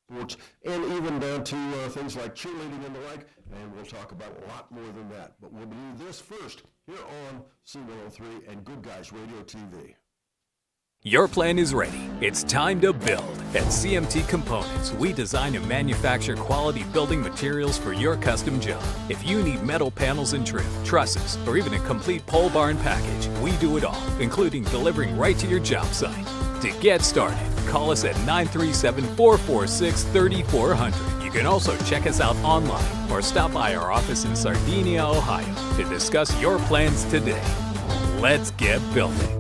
sports, and even down to things like cheerleading and the like, and we'll talk about a lot more than that. But we'll do this first here on C103 and Good Guys Radio TV. Your plan is ready. It's time to build. At CMT Components, we design and manufacture quality building materials for your custom job. If you need metal panels and trim, trusses, or even a complete pole barn package, we do it all, including delivering right to your job site. To get started, call us at 937-446-3400. You can also check us out online or stop by our office in Sardinia, Ohio to discuss your plans today. Let's get building.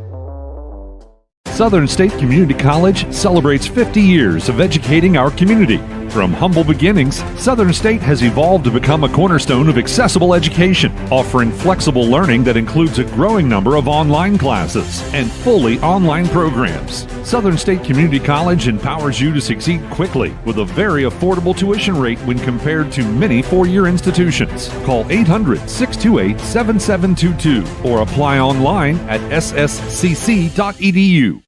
Southern State Community College celebrates 50 years of educating our community. From humble beginnings, Southern State has evolved to become a cornerstone of accessible education, offering flexible learning that includes a growing number of online classes and fully online programs. Southern State Community College empowers you to succeed quickly with a very affordable tuition rate when compared to many four-year institutions. Call 800-628-7722 or apply online at sscc.edu.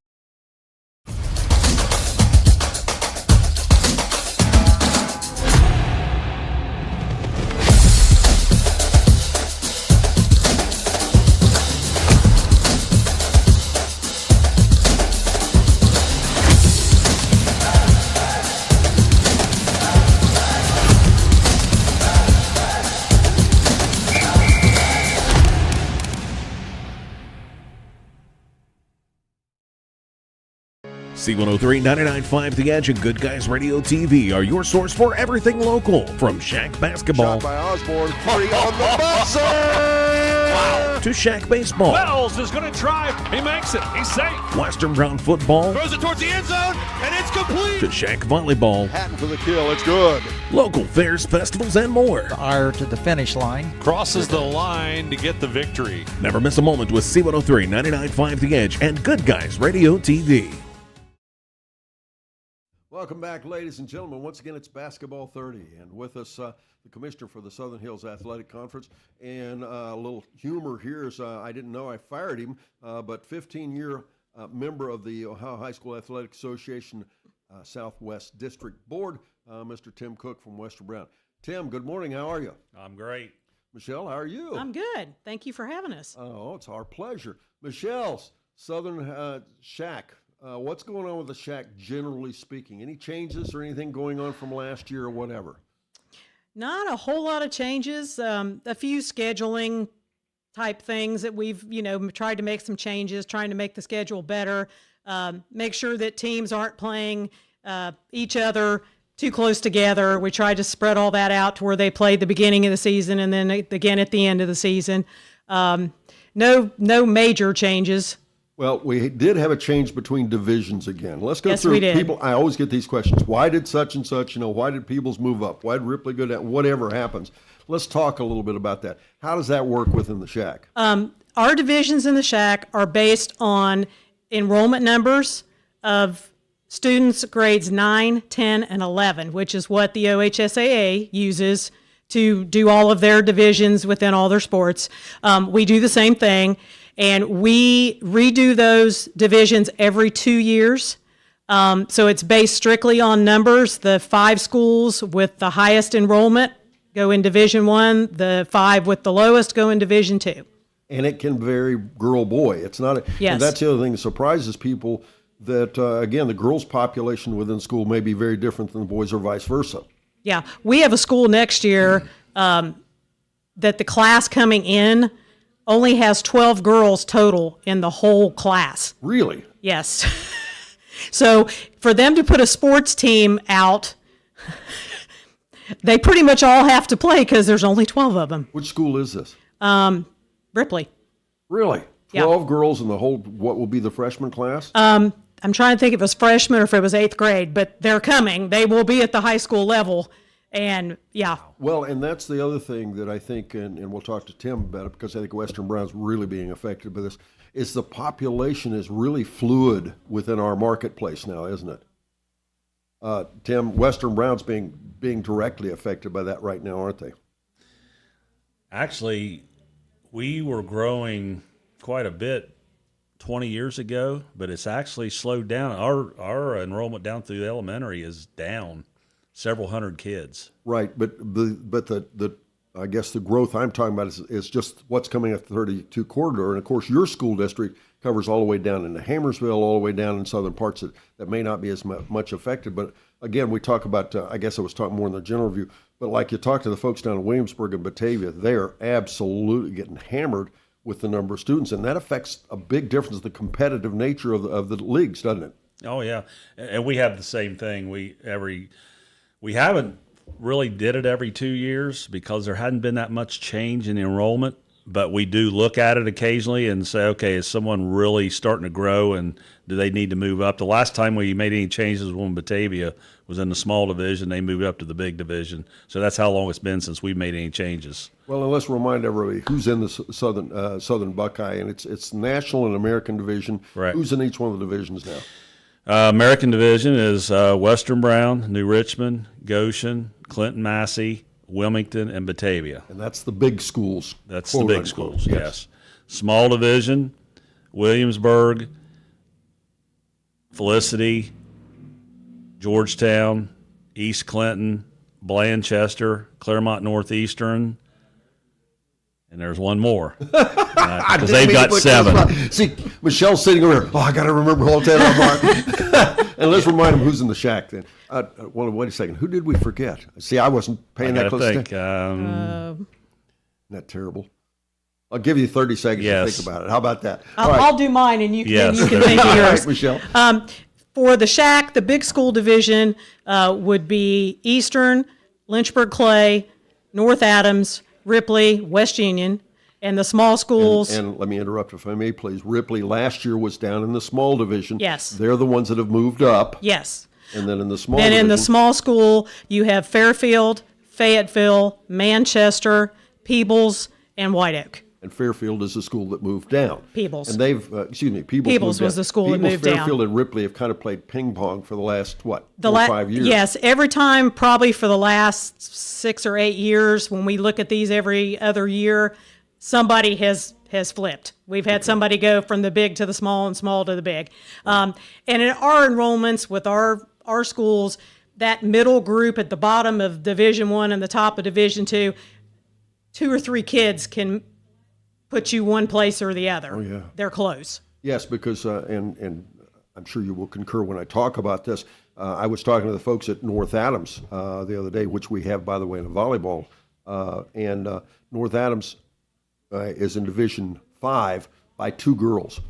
C103, 99.5 The Edge, and Good Guys Radio TV are your source for everything local. From Shack basketball Shot by Osborne, 3 on the buzzer! Wow! to Shack baseball. Wells is going to drive. He makes it. He's safe. Western Brown football. Throws it towards the end zone, and it's complete. To Shack volleyball. Hatton for the kill. It's good. Local fairs, festivals, and more. Ire to the finish line. Crosses the line to get the victory. Never miss a moment with C103, 99.5 The Edge, and Good Guys Radio TV. Welcome back, ladies and gentlemen. Once again, it's Basketball 30, and with us, the commissioner for the Southern Hills Athletic Conference. And a little humor here is I didn't know I fired him, but 15-year member of the Ohio High School Athletic Association Southwest District Board, Mr. Tim Cook from Western Brown. Tim, good morning. How are you? I'm great. Michelle, how are you? I'm good. Thank you for having us. Oh, it's our pleasure. Michelle's Southern Shack. What's going on with the Shack, generally speaking? Any changes or anything going on from last year or whatever? Not a whole lot of changes. A few scheduling type things that we've, tried to make some changes, trying to make the schedule better, make sure that teams aren't playing each other too close together. We tried to spread all that out to where they played the beginning of the season and then again at the end of the season. No major changes. Well, we did have a change between divisions again. Let's go Yes, through we did. people. I always get these questions. Why did such and such, why did Peebles move up? Why did Ripley go down? Whatever happens. Let's talk a little bit about that. How does that work within the Shack? Our divisions in the Shack are based on enrollment numbers of students grades 9, 10, and 11, which is what the OHSAA uses to do all of their divisions within all their sports. We do the same thing. And we redo those divisions every 2 years. So it's based strictly on numbers. The 5 schools with the highest enrollment go in Division I. The 5 with the lowest go in Division II. And it can vary girl, boy. It's not. Yes. And that's the other thing that surprises people that, again, the girls' population within school may be very different than the boys or vice versa. Yeah. We have a school next year that the class coming in only has 12 girls total in the whole class. Really? Yes. So for them to put a sports team out, they pretty much all have to play because there's only 12 of them. Which school is this? Ripley. Really? Yeah. 12 girls in the whole, what will be the freshman class? I'm trying to think if it was freshman or if it was 8th grade, but they're coming. They will be at the high school level. And yeah. Well, and that's the other thing that I think, and we'll talk to Tim about it because I think Western Brown's really being affected by this, is the population is really fluid within our marketplace now, isn't it? Tim, Western Brown's being directly affected by that right now, aren't they? Actually, we were growing quite a bit 20 years ago, but it's actually slowed down. Our enrollment down through elementary is down. several hundred kids. Right, but the I guess the growth I'm talking about is just what's coming up the 32 corridor, and of course your school district covers all the way down into Hammersville, all the way down in southern parts that may not be as much affected. But again, we talk about, I guess I was talking more in the general view, but like you talk to the folks down in Williamsburg and Batavia, they are absolutely getting hammered with the number of students, and that affects a big difference in the competitive nature of the leagues, doesn't it? Oh yeah, and we have the same thing. We haven't really did it every 2 years because there hadn't been that much change in enrollment. But we do look at it occasionally and say, okay, is someone really starting to grow and do they need to move up? The last time we made any changes when Batavia was in the small division, they moved up to the big division. So that's how long it's been since we've made any changes. Well, and let's remind everybody who's in the Southern Buckeye, and it's National and American Division. Right. Who's in each one of the divisions now? American Division is Western Brown, New Richmond, Goshen, Clinton Massey, Wilmington, and Batavia. And that's the big schools. That's the quote, big unquote. schools, yes. Small division, Williamsburg, Felicity, Georgetown, East Clinton, Blanchester, Claremont Northeastern, and there's one more. Because they've got 7. See, Michelle's sitting over here. Oh, I got to remember all 10 of them. And let's remind them who's in the shack then. Well, wait a second. Who did we forget? See, I wasn't paying that close attention. Isn't that terrible? I'll give you 30 seconds to think about it. How about that? I'll do mine, and you can, Yes, you can there think you of go. yours. Michelle. For the shack, the big school division would be Eastern, Lynchburg Clay, North Adams, Ripley, West Union, and the small schools. And let me interrupt if I may, please. Ripley last year was down in the small division. Yes. They're the ones that have moved up. Yes. And then in the small Then division. in the small school, you have Fairfield, Fayetteville, Manchester, Peebles, and White Oak. And Fairfield is the school that moved down. Peebles. And they've, Peebles Peebles moved was down. the school that Peebles, moved down. Fairfield, and Ripley have kind of played ping pong for the last, 4 or 5 years? Yes, every time, probably for the last 6 or 8 years, when we look at these every other year, somebody has flipped. We've had somebody go from the big to the small and small to the big. And in our enrollments with our schools, that middle group at the bottom of Division I and the top of Division II, 2 or 3 kids can put you one place or the other. Oh, yeah. They're close. Yes, because, and I'm sure you will concur when I talk about this, I was talking to the folks at North Adams the other day, which we have, by the way, in volleyball. And North Adams is in Division 5 by 2 girls.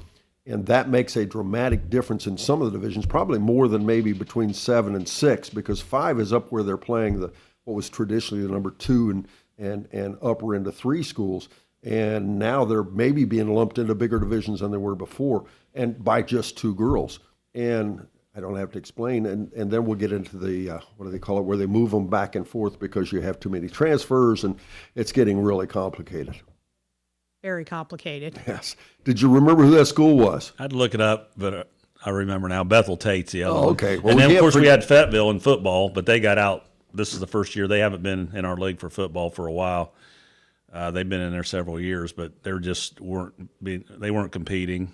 And that makes a dramatic difference in some of the divisions, probably more than maybe between 7 and 6, because 5 is up where they're playing what was traditionally the number 2 and upper into 3 schools. And now they're maybe being lumped into bigger divisions than they were before, and by just 2 girls. And I don't have to explain. And then we'll get into the, what do they call it, where they move them back and forth because you have too many transfers, and it's getting really complicated. Very complicated. Yes. Did you remember who that school was? I'd look it up, but I remember now. Bethel Tate's the other one. Okay. Well, and then, we of can't course, we forget- had Fayetteville in football, but they got out. This is the first year. They haven't been in our league for football for a while. They've been in there several years, but they weren't competing,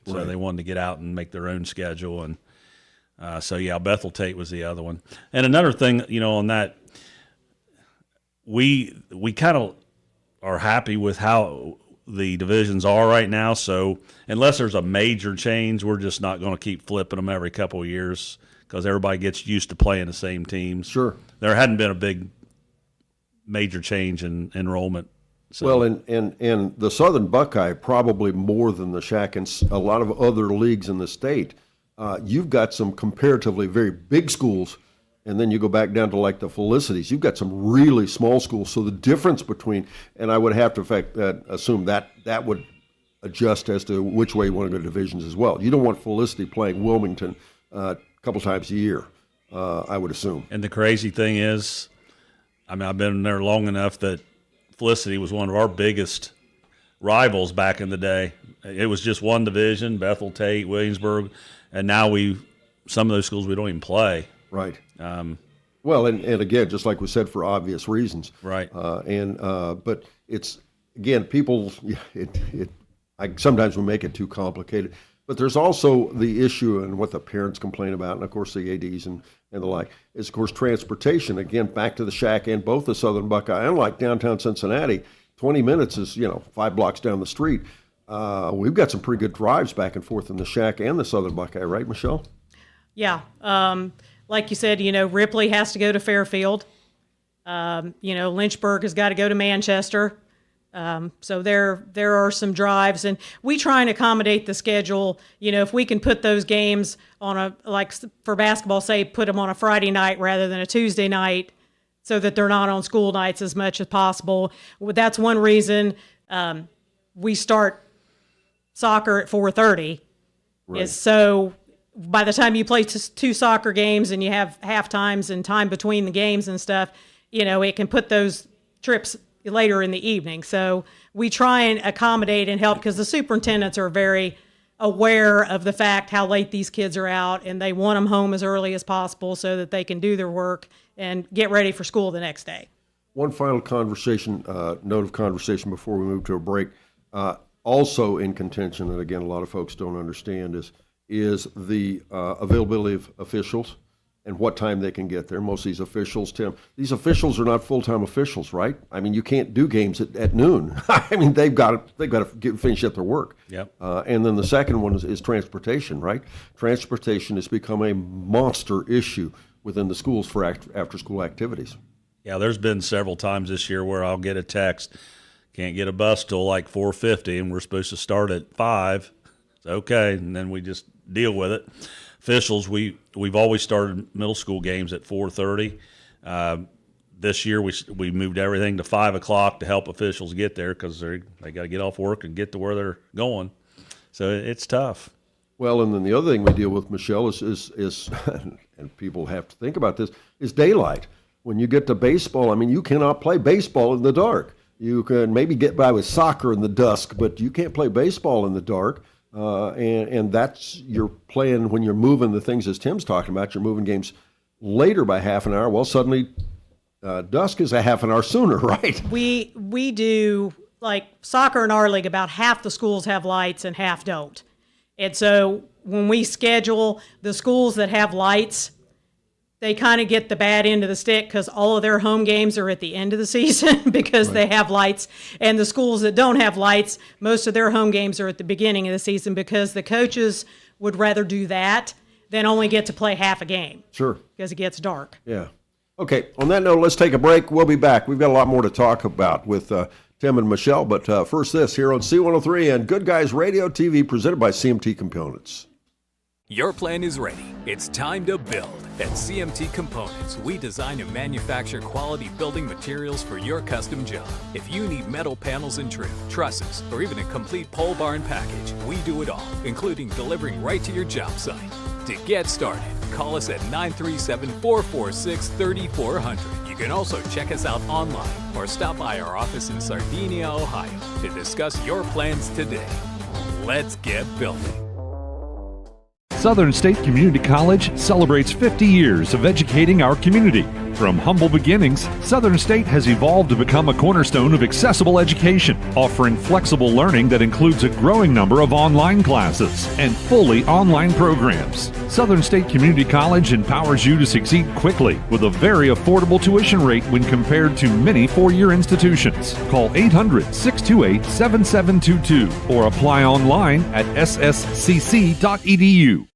so Right. they wanted to get out and make their own schedule. And so, yeah, Bethel Tate was the other one. And another thing, on that, we kind of are happy with how the divisions are right now. So unless there's a major change, we're just not going to keep flipping them every couple of years because everybody gets used to playing the same teams. Sure. There hadn't been a big major change in enrollment. So. Well, and the Southern Buckeye, probably more than the Shack and a lot of other leagues in the state, you've got some comparatively very big schools, and then you go back down to like the Felicities. You've got some really small schools. So the difference between, and I would have to assume that would adjust as to which way you want to go to divisions as well. You don't want Felicity playing Wilmington a couple times a year, I would assume. And the crazy thing is, I've been there long enough that Felicity was one of our biggest rivals back in the day. It was just one division, Bethel Tate, Williamsburg, and now some of those schools we don't even play. Right. Well, and again, just like we said, for obvious reasons. Right. But it's, again, people, sometimes we make it too complicated. But there's also the issue and what the parents complain about, and of course the ADs and the like, is of course transportation. Again, back to the Shack and both the Southern Buckeye. Unlike downtown Cincinnati, 20 minutes is 5 blocks down the street. We've got some pretty good drives back and forth in the Shack and the Southern Buckeye, right, Michelle? Yeah. Like you said, Ripley has to go to Fairfield. Lynchburg has got to go to Manchester. So there are some drives, and we try and accommodate the schedule. If we can put those games on for basketball, say, put them on a Friday night rather than a Tuesday night, so that they're not on school nights as much as possible. That's one reason we start soccer at 4:30. Right. Is so by the time you play two soccer games and you have half times and time between the games and stuff, it can put those trips later in the evening. So we try and accommodate and help, because the superintendents are very aware of the fact how late these kids are out, and they want them home as early as possible so that they can do their work and get ready for school the next day. One final note of conversation before we move to a break. Also in contention, and again, a lot of folks don't understand, is the availability of officials and what time they can get there. Most of these officials, Tim, these officials are not full-time officials, right? I mean, you can't do games at noon. I mean, they've got to finish up their work. Yep. And then the second one is transportation, right? Transportation has become a monster issue within the schools for after-school activities. Yeah, there's been several times this year where I'll get a text, can't get a bus till like 4:50, and we're supposed to start at 5. It's okay, and then we just deal with it. Officials, we've always started middle school games at 4:30. This year we moved everything to 5 o'clock to help officials get there, because they got to get off work and get to where they're going. So it's tough. Well, and then the other thing we deal with, Michelle, is and people have to think about this, is daylight. When you get to baseball, I mean, you cannot play baseball in the dark. You can maybe get by with soccer in the dusk, but you can't play baseball in the dark. And that's your plan when you're moving the things, as Tim's talking about. You're moving games later by half an hour. Well, suddenly dusk is a half an hour sooner, right? We do, like soccer in our league, about half the schools have lights and half don't. And so when we schedule the schools that have lights, they kind of get the bad end of the stick, because all of their home games are at the end of the season because they have lights. And the schools that don't have lights, most of their home games are at the beginning of the season, because the coaches would rather do that than only get to play half a game. Sure. Because it gets dark. Yeah. Okay, on that note, let's take a break. We'll be back. We've got a lot more to talk about with Tim and Michelle. But first this, here on C103 and Good Guys Radio TV, presented by CMT Components. Your plan is ready. It's time to build. At CMT Components, we design and manufacture quality building materials for your custom job. If you need metal panels and trim, trusses, or even a complete pole barn package, we do it all, including delivering right to your job site. To get started, call us at 937-446-3400. You can also check us out online or stop by our office in Sardinia, Ohio to discuss your plans today. Let's get building. Southern State Community College celebrates 50 years of educating our community. From humble beginnings, Southern State has evolved to become a cornerstone of accessible education, offering flexible learning that includes a growing number of online classes and fully online programs. Southern State Community College empowers you to succeed quickly with a very affordable tuition rate when compared to many four-year institutions. Call 800-628-7722 or apply online at sscc.edu.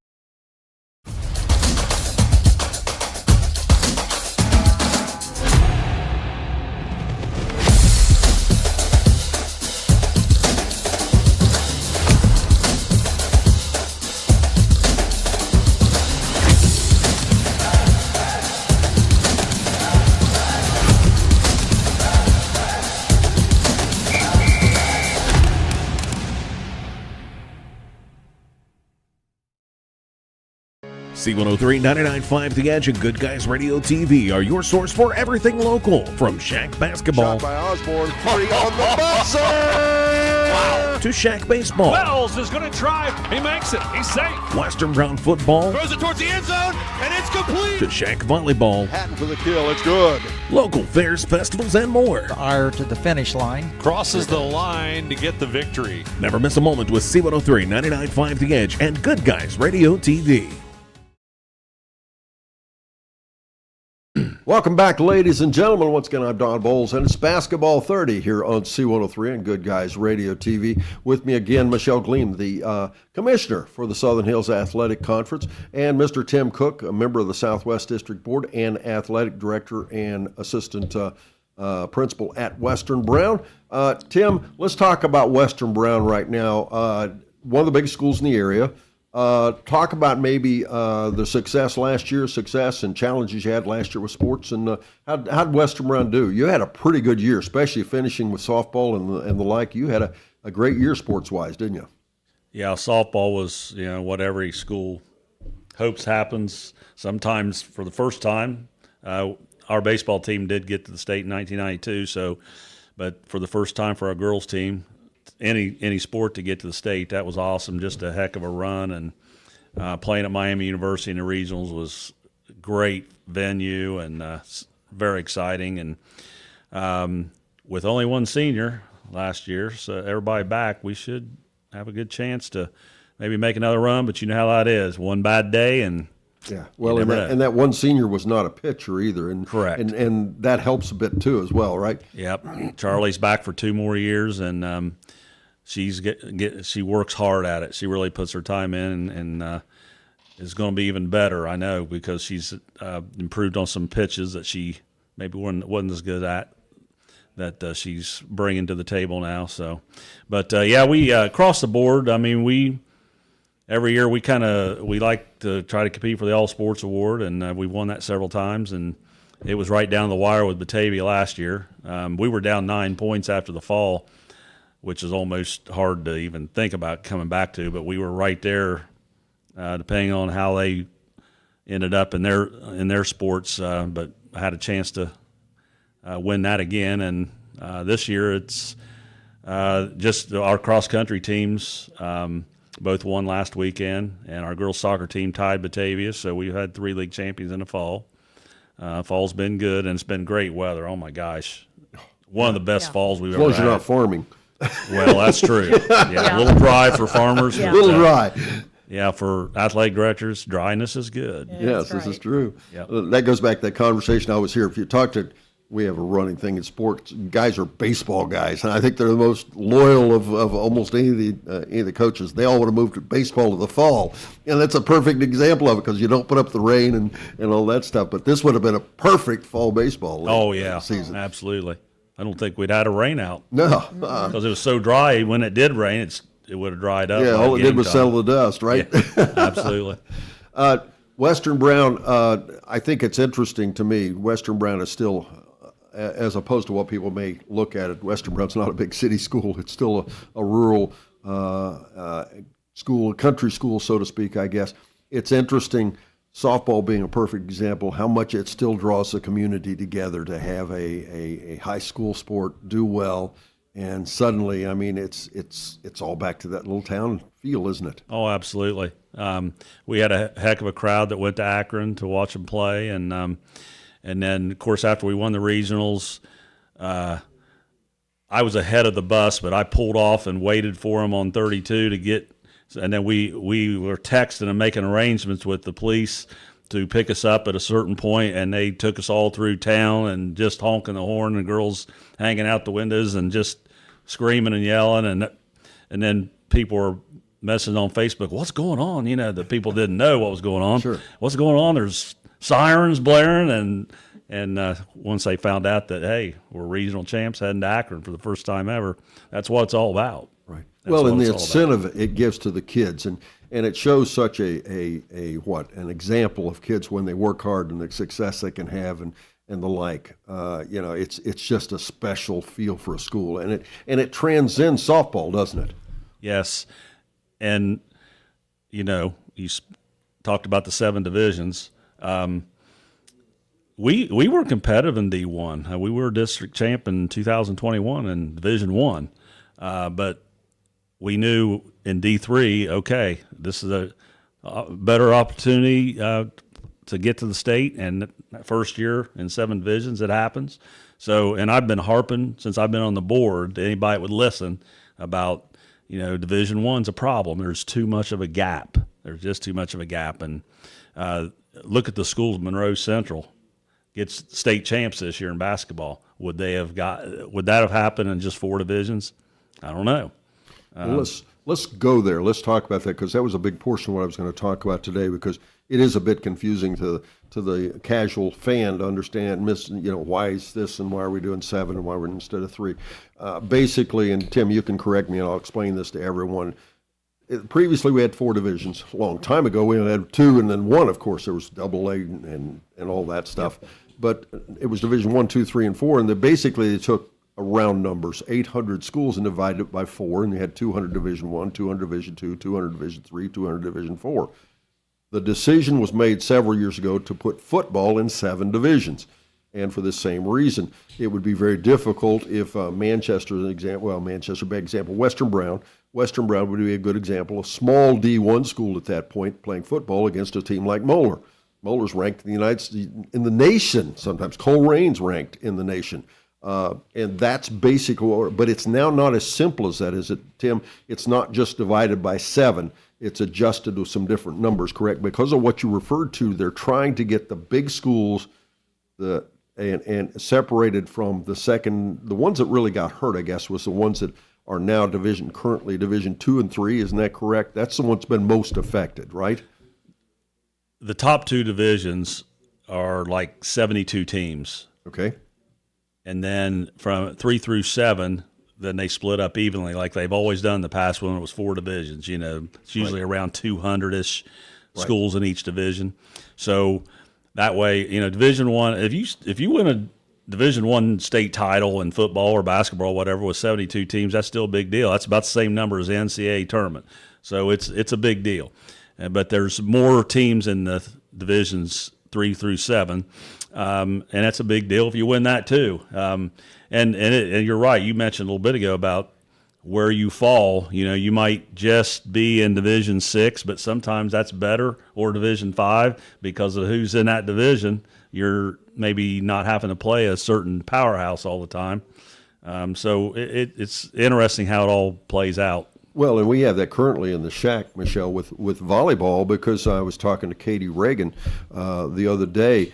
C103, 99.5 The Edge, and Good Guys Radio TV are your source for everything local. From Shack basketball Shot by Osborne, 3 on the buzzer! to Shack baseball, Wells is going to drive. He makes it. He's safe. Western Brown football, Throws it towards the end zone, and it's complete. to Shack volleyball, Hatton for the kill. It's good. local fairs, festivals, and more. Ire to the finish line. Crosses the line to get the victory. Never miss a moment with C103, 99.5 The Edge, and Good Guys Radio TV. Welcome back, ladies and gentlemen. Once again, I'm Don Bowles, and it's Basketball 30 here on C103 and Good Guys Radio TV. With me again, Michelle Gleam, the commissioner for the Southern Hills Athletic Conference, and Mr. Tim Cook, a member of the Southwest District Board and athletic director and assistant principal at Western Brown. Tim, let's talk about Western Brown right now. One of the biggest schools in the area. Talk about maybe the success last year, success and challenges you had last year with sports, and how'd Western Brown do? You had a pretty good year, especially finishing with softball and the like. You had a great year sports-wise, didn't you? Yeah, softball was, what every school hopes happens. Sometimes for the first time, our baseball team did get to the state in 1992. But for the first time for our girls team, any sport to get to the state, that was awesome. Just a heck of a run, and playing at Miami University in the regionals was a great venue and very exciting. And with only one senior last year, so everybody back, we should have a good chance to maybe make another run. But you know how that is. One bad day and yeah. Well, and that one senior was not a pitcher either, and correct, and that helps a bit too as well, right? Yep. Charlie's back for 2 more years, and she works hard at it. She really puts her time in, and is going to be even better, I know, because she's improved on some pitches that she maybe wasn't as good at, that she's bringing to the table now. So, but we across the board. I mean, every year we like to try to compete for the All Sports Award, and we've won that several times. And it was right down the wire with Batavia last year. We were down 9 points after the fall, which is almost hard to even think about coming back to. But we were right there, depending on how they ended up in their sports. But I had a chance to win that again. And this year it's just our cross country teams. Both won last weekend, and our girls soccer team tied Batavia, so we've had 3 league champions in the fall. Fall's been good, and it's been great weather. Oh, my gosh. One of the best falls we've ever had. As long as you're not farming. Well, that's true. Yeah, a little dry for farmers. A little dry. Yeah, for athletic directors, dryness is good. Yes, this is true. Yep. That goes back to that conversation I was here. If you talk to, we have a running thing in sports. Guys are baseball guys, and I think they're the most loyal of almost any of the coaches. They all want to move to baseball in the fall, and that's a perfect example of it because you don't put up the rain and all that stuff. But this would have been a perfect fall baseball season. Absolutely. I don't think we'd had a rain out. No, because it was so dry. When it did rain, it would have dried up. Yeah, all it did was settle the dust, right? Yeah, absolutely. Western Brown, I think it's interesting to me. Western Brown is still, as opposed to what people may look at it, Western Brown's not a big city school. It's still a rural school, a country school, so to speak, I guess. It's interesting, softball being a perfect example, how much it still draws the community together to have a high school sport do well. And suddenly, I mean, it's all back to that little town feel, isn't it? Oh, absolutely. We had a heck of a crowd that went to Akron to watch them play, and then, of course, after we won the regionals, I was ahead of the bus, but I pulled off and waited for them on 32 to get. And then we were texting and making arrangements with the police to pick us up at a certain point, and they took us all through town and just honking the horn, and girls hanging out the windows and just screaming and yelling, and then people were messaging on Facebook, what's going on? The people didn't know what was going on. Sure. What's going on? There's sirens blaring, and once they found out that, hey, we're regional champs heading to Akron for the first time ever, that's what it's all about. Right. That's Well, what and the it's all about. incentive it gives to the kids, and it shows such an example of kids when they work hard and the success they can have, and the like. It's just a special feel for a school, and it transcends softball, doesn't it? Yes, and you talked about the 7 divisions. We were competitive in D1. We were district champ in 2021 in Division 1, but we knew in D3, okay, this is a better opportunity to get to the state, and that first year in 7 divisions it happens. So, and I've been harping since I've been on the board to anybody that would listen about, Division I's a problem. There's too much of a gap. There's just too much of a gap. And look at the schools. Monroe Central gets state champs this year in basketball. Would that have happened in just 4 divisions? I don't know. Well, let's go there. Let's talk about that, because that was a big portion of what I was going to talk about today, because it is a bit confusing to the casual fan to understand, why is this and why are we doing 7 and why we're instead of 3. Basically, and Tim, you can correct me and I'll explain this to everyone. Previously, we had 4 divisions. A long time ago, we had 2 and then 1. Of course, there was AA and all that stuff. Yep. But it was Division 1, 2, 3, and 4, and basically they took round numbers, 800 schools, and divided it by 4, and you had 200 Division 1, 200 Division 2, 200 Division 3, 200 Division 4. The decision was made several years ago to put football in 7 divisions. And for the same reason, it would be very difficult if Manchester, as an example, Manchester, bad example, Western Brown would be a good example, a small D1 school at that point playing football against a team like Moeller. Moeller's ranked in the United States, in the nation, sometimes. Colerain's ranked in the nation. And that's basically, but it's now not as simple as that, is it, Tim? It's not just divided by 7. It's adjusted to some different numbers, correct? Because of what you referred to, they're trying to get the big schools and separated from the ones that really got hurt, I guess, was the ones that are now currently Division 2 and 3. Isn't that correct? That's the one that's been most affected, right? The top 2 divisions are like 72 teams. Okay. And then from 3 through 7, then they split up evenly like they've always done in the past when it was 4 divisions. It's usually around 200-ish schools in each division. So that way, Division 1, if you win a Division 1 state title in football or basketball or whatever with 72 teams, that's still a big deal. That's about the same number as the NCAA tournament. So it's a big deal. But there's more teams in the divisions 3 through 7. And that's a big deal if you win that too. And you're right. You mentioned a little bit ago about where you fall. You might just be in Division 6, but sometimes that's better, or Division 5, because of who's in that division. You're maybe not having to play a certain powerhouse all the time. So it's interesting how it all plays out. Well, and we have that currently in the SHAC, Michelle, with volleyball, because I was talking to Katie Reagan the other day.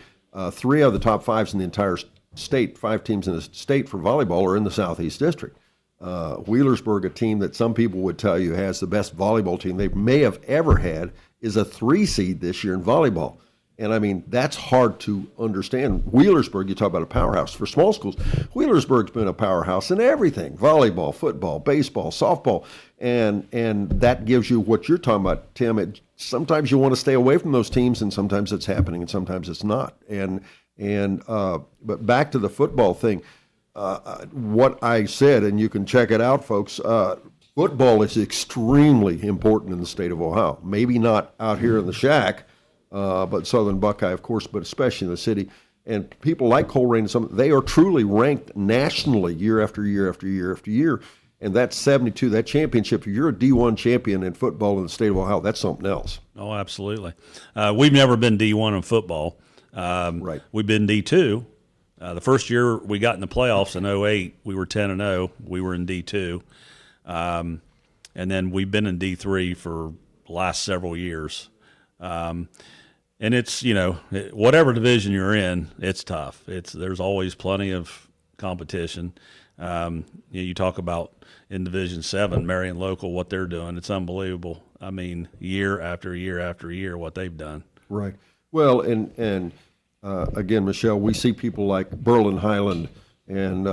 3 out of the top 5s in the entire state, 5 teams in the state for volleyball, are in the Southeast District. Wheelersburg, a team that some people would tell you has the best volleyball team they may have ever had, is a 3 seed this year in volleyball. And I mean, that's hard to understand. Wheelersburg, you talk about a powerhouse. For small schools, Wheelersburg's been a powerhouse in everything: volleyball, football, baseball, softball. And that gives you what you're talking about, Tim. Sometimes you want to stay away from those teams, and sometimes it's happening, and sometimes it's not. But back to the football thing, what I said, and you can check it out, folks, football is extremely important in the state of Ohio. Maybe not out here in the SHAC, but Southern Buckeye, of course, but especially in the city. And people like Colerain, they are truly ranked nationally year after year after year after year. And that's 72, that championship, if you're a D1 champion in football in the state of Ohio, that's something else. Oh, absolutely. We've never been D1 in football. Right. We've been D2. The first year we got in the playoffs in 2008, we were 10-0. We were in D2. And then we've been in D3 for the last several years. And it's, whatever division you're in, it's tough. There's always plenty of competition. You talk about in Division 7, Marion Local, what they're doing. It's unbelievable. I mean, year after year after year, what they've done. Right. Well, and again, Michelle, we see people like Berlin Highland and,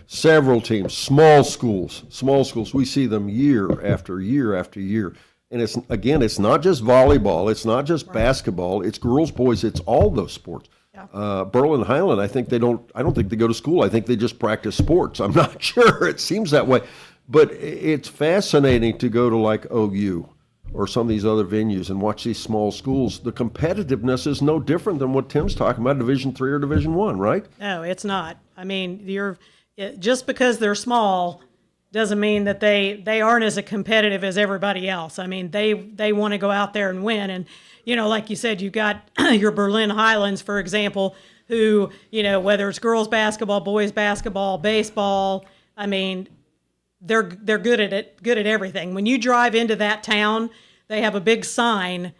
several teams, small schools. We see them year after year after year. And it's not just volleyball. It's not just basketball. It's girls, boys. It's all those sports. Yeah. Berlin Highland, I don't think they go to school. I think they just practice sports. I'm not sure. It seems that way. But it's fascinating to go to like OU or some of these other venues and watch these small schools. The competitiveness is no different than what Tim's talking about, Division 3 or Division 1, right? No, it's not. I mean, just because they're small doesn't mean that they aren't as competitive as everybody else. I mean, they want to go out there and win. And, like you said, you've got your Berlin Highlands, for example, who, whether it's girls basketball, boys basketball, baseball, I mean, they're good at it, good at everything. When you drive into that town, they have a big sign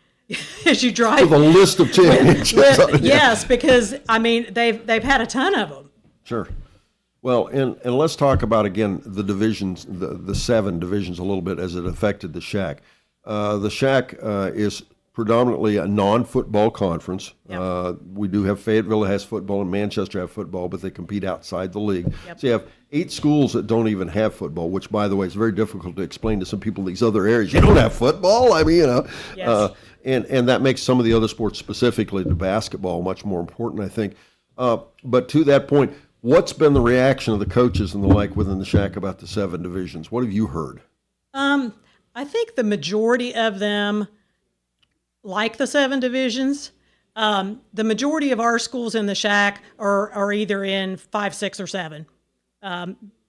as you drive. With a list of championships. Yes, because, I mean, they've had a ton of them. Sure. Well, and let's talk about, again, the divisions, the 7 divisions a little bit as it affected the SHAC. The SHAC is predominantly a non-football conference. Yep. We do have Fayetteville has football and Manchester have football, but they compete outside the league. Yep. So you have 8 schools that don't even have football, which, by the way, is very difficult to explain to some people in these other areas. You don't have football? I mean, Yes. And that makes some of the other sports, specifically the basketball, much more important, I think. But to that point, what's been the reaction of the coaches and the like within the SHAC about the 7 divisions? What have you heard? I think the majority of them like the 7 divisions. The majority of our schools in the SHAC are either in 5, 6, or 7,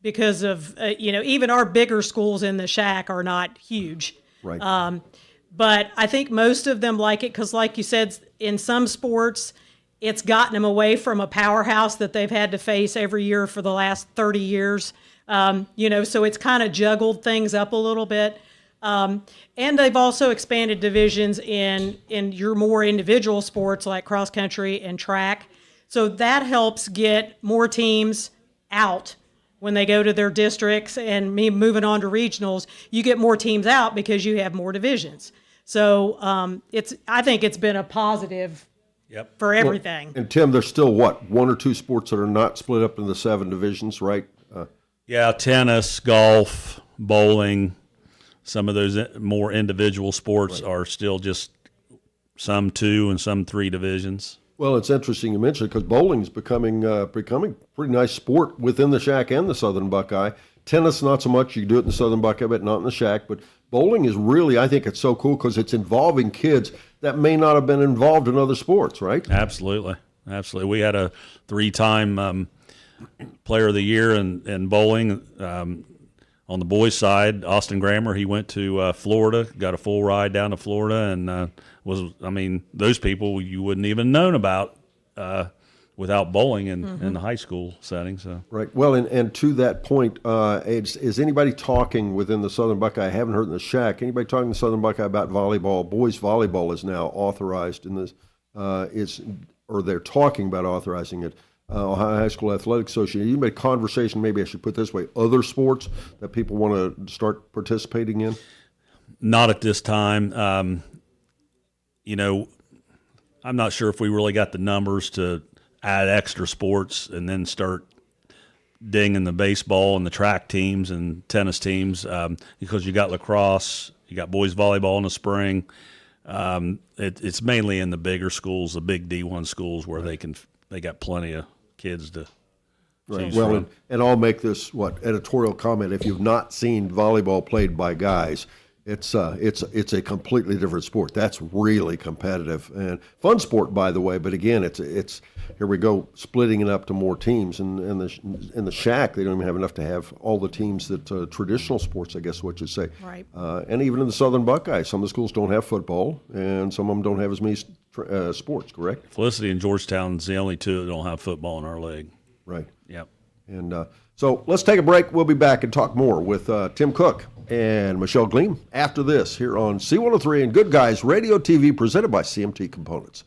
because of even our bigger schools in the SHAC are not huge. Right. But I think most of them like it because, like you said, in some sports, it's gotten them away from a powerhouse that they've had to face every year for the last 30 years. So it's kind of juggled things up a little bit. And they've also expanded divisions in your more individual sports like cross country and track. So that helps get more teams out when they go to their districts, and moving on to regionals, you get more teams out because you have more divisions. So I think it's been a positive for everything. And Tim, there's still 1 or 2 sports that are not split up into 7 divisions, right? Tennis, golf, bowling. Some of those more individual sports are still just some 2 and some 3 divisions. Well, it's interesting you mentioned it because bowling is becoming a pretty nice sport within the SHAC and the Southern Buckeye. Tennis, not so much. You can do it in the Southern Buckeye, but not in the SHAC. But bowling is really, I think it's so cool because it's involving kids that may not have been involved in other sports, right? Absolutely. We had a 3-time player of the year in bowling. On the boys' side, Austin Grammer, he went to Florida, got a full ride down to Florida, and those people you wouldn't even known about without bowling in the high school setting. So Right. Well, and to that point, is anybody talking within the Southern Buckeye? I haven't heard in the SHAC. Anybody talking in the Southern Buckeye about volleyball? Boys volleyball is now authorized in this. They're talking about authorizing it. Ohio High School Athletic Association. You made conversation, maybe I should put it this way, other sports that people want to start participating in? not at this time. I'm not sure if we really got the numbers to add extra sports and then start dinging the baseball and the track teams and tennis teams, because you got lacrosse, you got boys volleyball in the spring. It's mainly in the bigger schools, the big D1 schools, where they got plenty of kids to. Right. Well, and I'll make this editorial comment. If you've not seen volleyball played by guys, it's a completely different sport. That's really competitive and fun sport, by the way. But again, it's here we go, splitting it up to more teams. And in the SHAC, they don't even have enough to have all the teams that traditional sports, I guess what you say. Right. And even in the Southern Buckeyes, some of the schools don't have football, and some of them don't have as many sports. Correct? Felicity and Georgetown's the only two that don't have football in our league. Right. Yep. And so let's take a break. We'll be back and talk more with Tim Cook and Michelle Gleam after this here on C103 and Good Guys Radio TV, presented by CMT Components.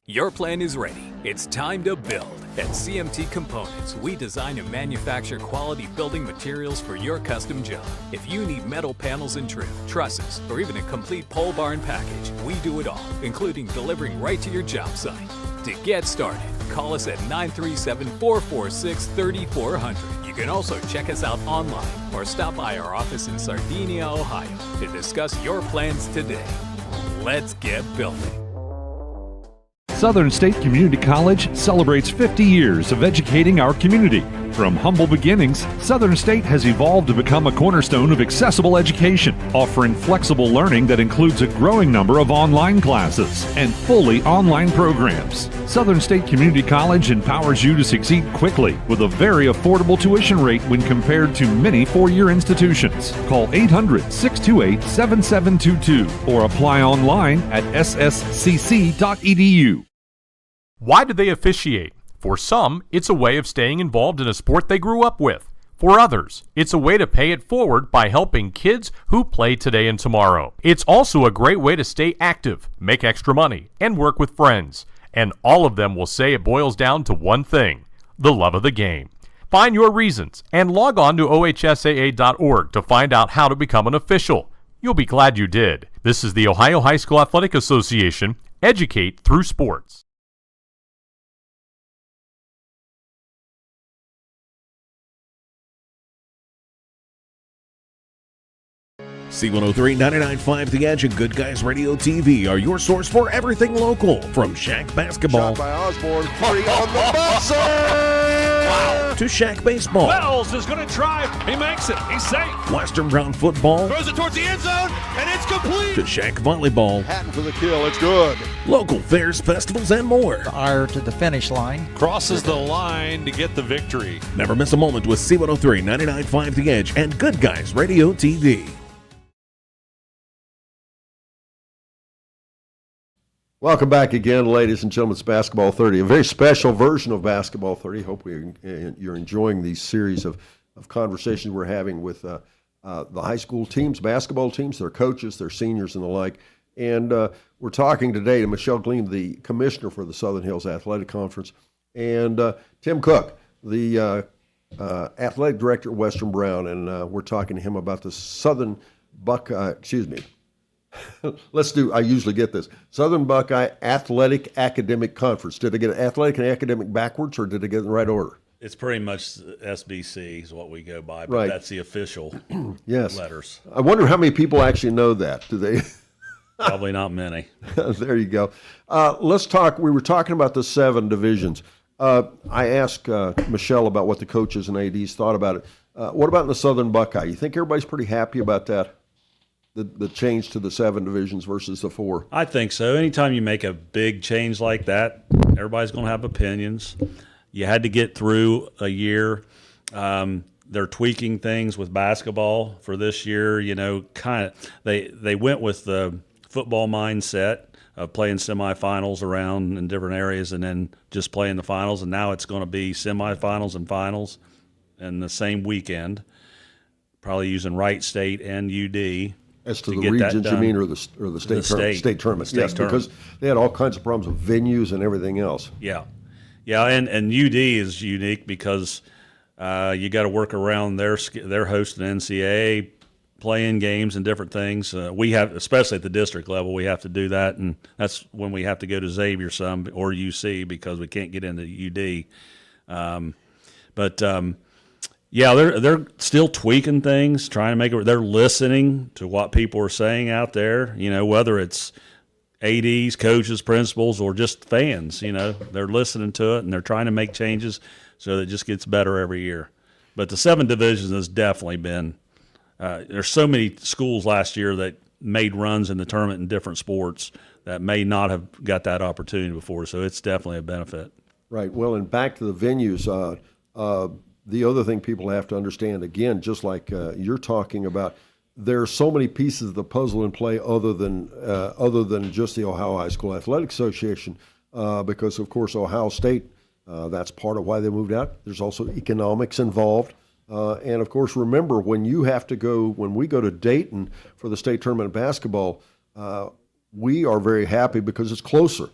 Your plan is ready. It's time to build. At CMT Components, we design and manufacture quality building materials for your custom job. If you need metal panels and trim, trusses, or even a complete pole barn package, we do it all, including delivering right to your job site. To get started, call us at 937-446-3400. You can also check us out online or stop by our office in Sardinia, Ohio to discuss your plans today. Let's get building. Southern State Community College celebrates 50 years of educating our community. From humble beginnings, Southern State has evolved to become a cornerstone of accessible education, offering flexible learning that includes a growing number of online classes and fully online programs. Southern State Community College empowers you to succeed quickly with a very affordable tuition rate when compared to many four-year institutions. Call 800-628-7722 or apply online at sscc.edu. Why do they officiate? For some, it's a way of staying involved in a sport they grew up with. For others, it's a way to pay it forward by helping kids who play today and tomorrow. It's also a great way to stay active, make extra money, and work with friends. And all of them will say it boils down to one thing: the love of the game. Find your reasons and log on to ohsaa.org to find out how to become an official. You'll be glad you did. This is the Ohio High School Athletic Association. Educate through sports. C103 99.5 The Edge and Good Guys Radio TV are your source for everything local. From Shack basketball Shot by Osborne, 3 on the buzzer! Wow. to Shack baseball, Wells is going to drive. He makes it. He's safe. Western Brown football, Throws it towards the end zone, and it's complete. to Shack volleyball, Hatton for the kill, it's good. local fairs, festivals, and more. Prior to the finish line. Crosses the line to get the victory. Never miss a moment with C103 99.5 The Edge and Good Guys Radio TV. Welcome back again, ladies and gentlemen. It's Basketball 30, a very special version of Basketball 30. Hope you're enjoying these series of conversations we're having with the high school teams, basketball teams, their coaches, their seniors, and the like. And we're talking today to Michelle Gleam, the commissioner for the Southern Hills Athletic Conference, and Tim Cook, the athletic director at Western Brown. And we're talking to him about the Southern Buckeye, I usually get this. Southern Buckeye Athletic Academic Conference. Did I get athletic and academic backwards, or did I get it in the right order? It's pretty much SBC is what we go by, but Right. that's the official Yes. letters. I wonder how many people actually know that. Do they? Probably not many. There you go. Let's talk. We were talking about the 7 divisions. I asked Michelle about what the coaches and ADs thought about it. What about in the Southern Buckeye? You think everybody's pretty happy about that? The change to the 7 divisions versus the 4. I think so. Anytime you make a big change like that, everybody's going to have opinions. You had to get through a year. They're tweaking things with basketball for this year. You know, they went with the football mindset of playing semifinals around in different areas and then just playing the finals. And now it's going to be semifinals and finals in the same weekend, probably using Wright State and UD. As to the get that regions, you done. mean, or the state tournament? State tournament, yes, because they had all kinds of problems with venues and everything else. Yeah, and UD is unique because you got to work around their hosting NCAA playing games and different things. We have, especially at the district level, we have to do that, and that's when we have to go to Xavier some or UC because we can't get into UD. Yeah, they're still tweaking things, trying to make it. They're listening to what people are saying out there. You know, whether it's ADs, coaches, principals, or just fans. You know, they're listening to it and they're trying to make changes so that it just gets better every year. But the 7 divisions has definitely been. There's so many schools last year that made runs in the tournament in different sports that may not have got that opportunity before. So it's definitely a benefit. Right. Well, and back to the venues. The other thing people have to understand, again, just like you're talking about, there are so many pieces of the puzzle in play other than just the Ohio High School Athletic Association, because, of course, Ohio State, that's part of why they moved out. There's also economics involved. And, of course, remember, when we go to Dayton for the state tournament of basketball, we are very happy because it's closer.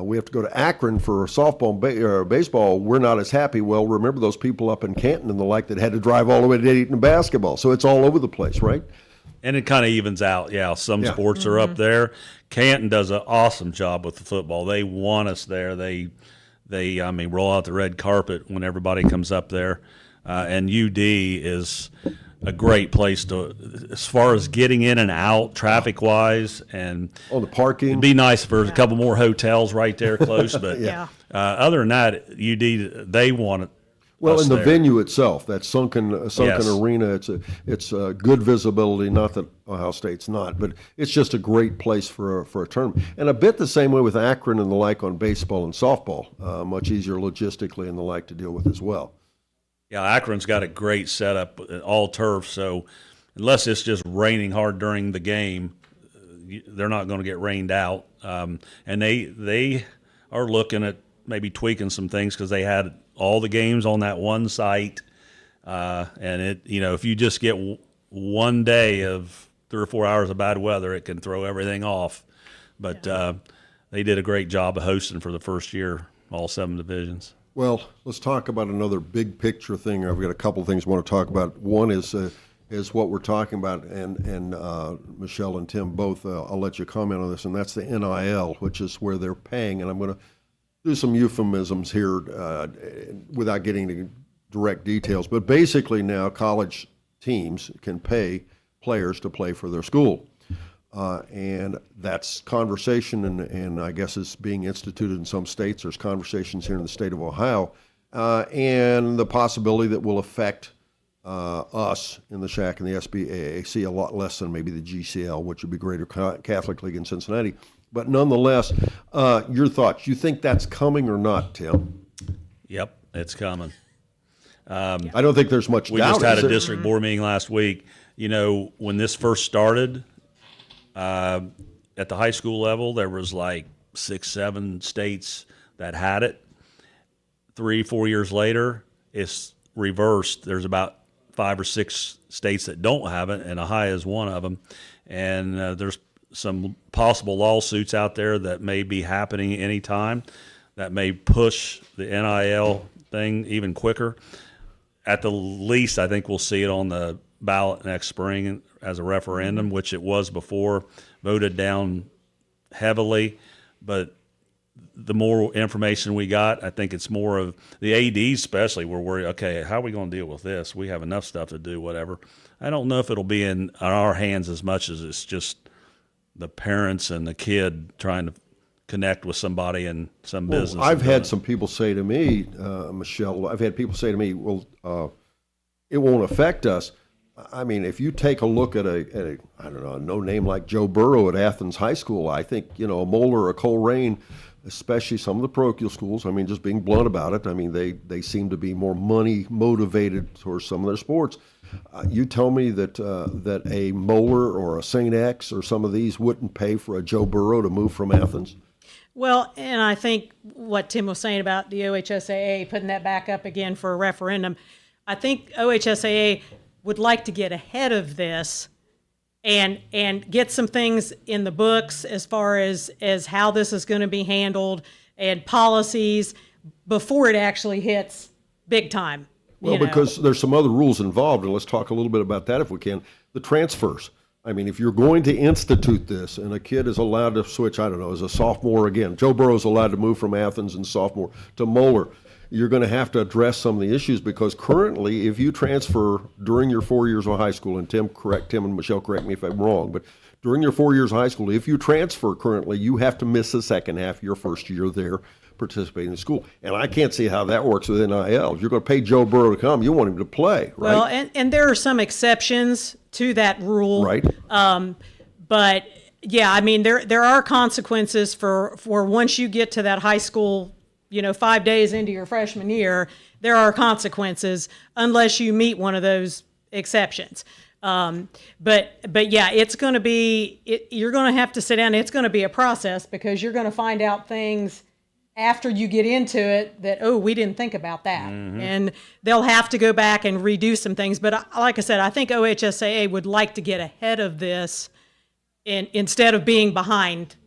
We have to go to Akron for softball and baseball. We're not as happy. Well, remember those people up in Canton and the like that had to drive all the way to Dayton in basketball. So it's all over the place, right? And it kind of evens out. Yeah, some sports are up there. Canton does an awesome job with the football. They want us there. They roll out the red carpet when everybody comes up there. And UD is a great place to, as far as getting in and out traffic-wise, and the parking. It'd be nice if there was a couple more hotels right there close, but Yeah. other than that, UD, they want it. Well, us in the there. venue itself, that sunken Yes. arena, it's a good visibility. Not that Ohio State's not, but it's just a great place for a tournament. And a bit the same way with Akron and the like on baseball and softball. Much easier logistically and the like to deal with as well. Yeah, Akron's got a great setup, all turf. So unless it's just raining hard during the game, they're not going to get rained out. And they are looking at maybe tweaking some things because they had all the games on that one site, and if you just get one day of 3 or 4 hours of bad weather, it can throw everything off. But they did a great job of hosting for the first year, all 7 divisions. Well, let's talk about another big picture thing. I've got a couple of things I want to talk about. One is what we're talking about, and Michelle and Tim both. I'll let you comment on this, and that's the NIL, which is where they're paying. And I'm going to do some euphemisms here without getting into direct details. But basically now college teams can pay players to play for their school. And that's conversation, and I guess is being instituted in some states. There's conversations here in the state of Ohio, and the possibility that will affect us in the SHAC and the SBAAC a lot less than maybe the GCL, which would be Greater Catholic League in Cincinnati. But nonetheless, your thoughts. You think that's coming or not, Tim? Yep, it's coming. I don't think there's much We doubt. just had is a there? district board meeting last week. When this first started, at the high school level, there was like 6-7 states that had it. 3-4 years later, it's reversed. There's about 5 or 6 states that don't have it, and Ohio is one of them. And there's some possible lawsuits out there that may be happening anytime that may push the NIL thing even quicker. At the least, I think we'll see it on the ballot next spring as a referendum, which it was before, voted down heavily. But the more information we got, I think it's more of the ADs especially were worried, okay, how are we going to deal with this? We have enough stuff to do, whatever. I don't know if it'll be in our hands as much as it's just the parents and the kid trying to connect with somebody in some business. I've had some people say to me, Michelle, I've had people say to me, well, it won't affect us. I mean, if you take a look at a I don't know, a no name like Joe Burrow at Athens High School, I think, a Moeller or a Coleraine, especially some of the parochial schools, I mean, just being blunt about it, I mean, they seem to be more money motivated towards some of their sports. You tell me that a Moeller or a St. X or some of these wouldn't pay for a Joe Burrow to move from Athens? Well, and I think what Tim was saying about the OHSAA, putting that back up again for a referendum, I think OHSAA would like to get ahead of this and get some things in the books as far as how this is going to be handled and policies before it actually hits big time. Well, because there's some other rules involved, and let's talk a little bit about that if we can. The transfers. I mean, if you're going to institute this and a kid is allowed to switch, I don't know, as a sophomore again, Joe Burrow's allowed to move from Athens and sophomore to Moeller, you're going to have to address some of the issues because currently if you transfer during your 4 years of high school, and Tim and Michelle, correct me if I'm wrong, but during your 4 years of high school, if you transfer currently, you have to miss the second half of your first year there participating in school. And I can't see how that works with NIL. If you're going to pay Joe Burrow to come, you want him to play, right? Well, and there are some exceptions to that rule. Right. But yeah, I mean, there are consequences for once you get to that high school, 5 days into your freshman year, there are consequences unless you meet one of those exceptions. But yeah, it's going to be, you're going to have to sit down. It's going to be a process because you're going to find out things after you get into it that, we didn't think about that. Mm-hmm. And they'll have to go back and redo some things. But like I said, I think OHSAA would like to get ahead of this instead of being behind,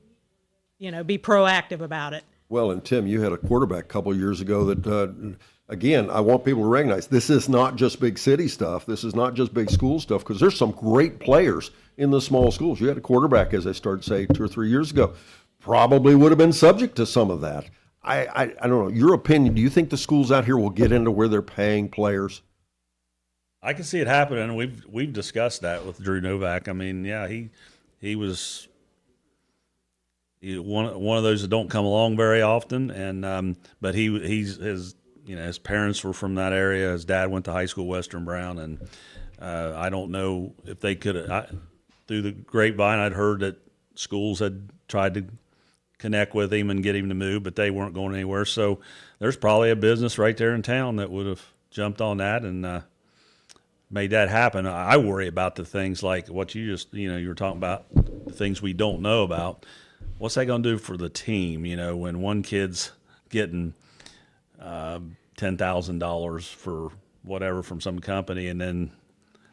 be proactive about it. Well, and Tim, you had a quarterback a couple of years ago that, again, I want people to recognize this is not just big city stuff. This is not just big school stuff because there's some great players in the small schools. You had a quarterback, as I started to say 2 or 3 years ago, probably would have been subject to some of that. I don't know. Your opinion, do you think the schools out here will get into where they're paying players? I can see it happening. We've discussed that with Drew Novak. I mean, yeah, he was one of those that don't come along very often, and but he's his parents were from that area. His dad went to high school Western Brown, and I don't know if they could. Through the grapevine, I'd heard that schools had tried to connect with him and get him to move, but they weren't going anywhere. So there's probably a business right there in town that would have jumped on that and made that happen. I worry about the things like what you just, you were talking about, the things we don't know about. What's that going to do for the team? When one kid's getting $10,000 for whatever from some company, and then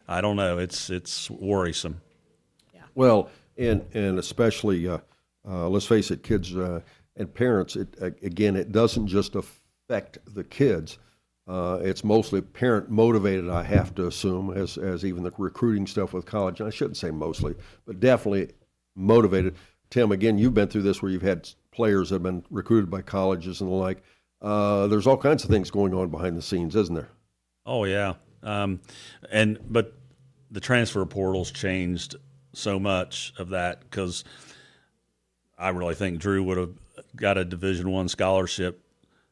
I don't know. It's worrisome. Well, and especially, let's face it, kids and parents. It doesn't just affect the kids. It's mostly parent motivated, I have to assume, as even the recruiting stuff with college. And I shouldn't say mostly, but definitely motivated. Tim, again, you've been through this where you've had players that have been recruited by colleges and the like. There's all kinds of things going on behind the scenes, isn't there? Oh yeah, but the transfer portal's changed so much of that, because I really think Drew would have got a Division I scholarship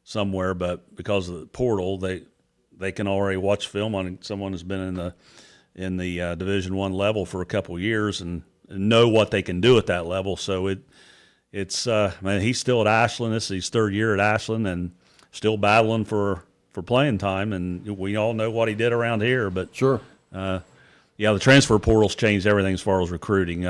somewhere, but because of the portal, they can already watch film on someone who's been in the Division I level for a couple of years and know what they can do at that level. So it's he's still at Ashland. This is his third year at Ashland and still battling for playing time. And we all know what he did around here. But sure, the transfer portal's changed everything as far as recruiting.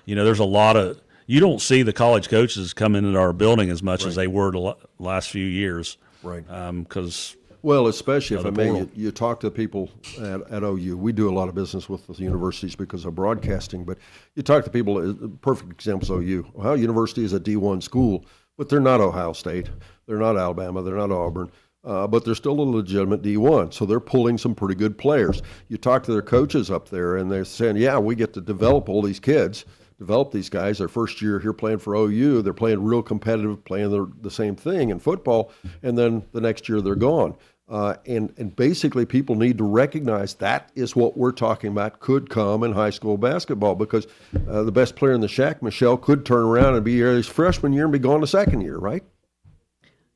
There's a lot of. You don't see the college coaches come into our building as much as they were the last few years. Right. Because well, especially if I may, portal. you talk to people at OU. We do a lot of business with the universities because of broadcasting, but you talk to people, perfect examples, OU. Ohio University is a D1 school, but they're not Ohio State. They're not Alabama. They're not Auburn. But they're still a legitimate D1, so they're pulling some pretty good players. You talk to their coaches up there, and they're saying, yeah, we get to develop all these kids, develop these guys. Their first year here playing for OU, they're playing real competitive, playing the same thing in football, and then the next year they're gone. And basically people need to recognize that is what we're talking about could come in high school basketball, because the best player in the shack, Michelle, could turn around and be here his freshman year and be gone the second year, right?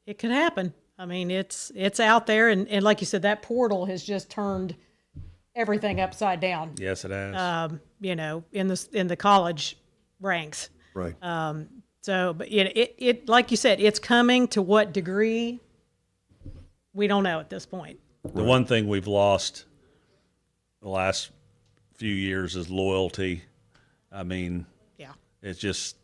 It could happen. I mean, it's out there, and like you said, that portal has just turned everything upside down. yes, it has. In the college ranks. Right. But it like you said, it's coming. To what degree, we don't know at this point. The one thing we've lost the last few years is loyalty. I mean, it's just,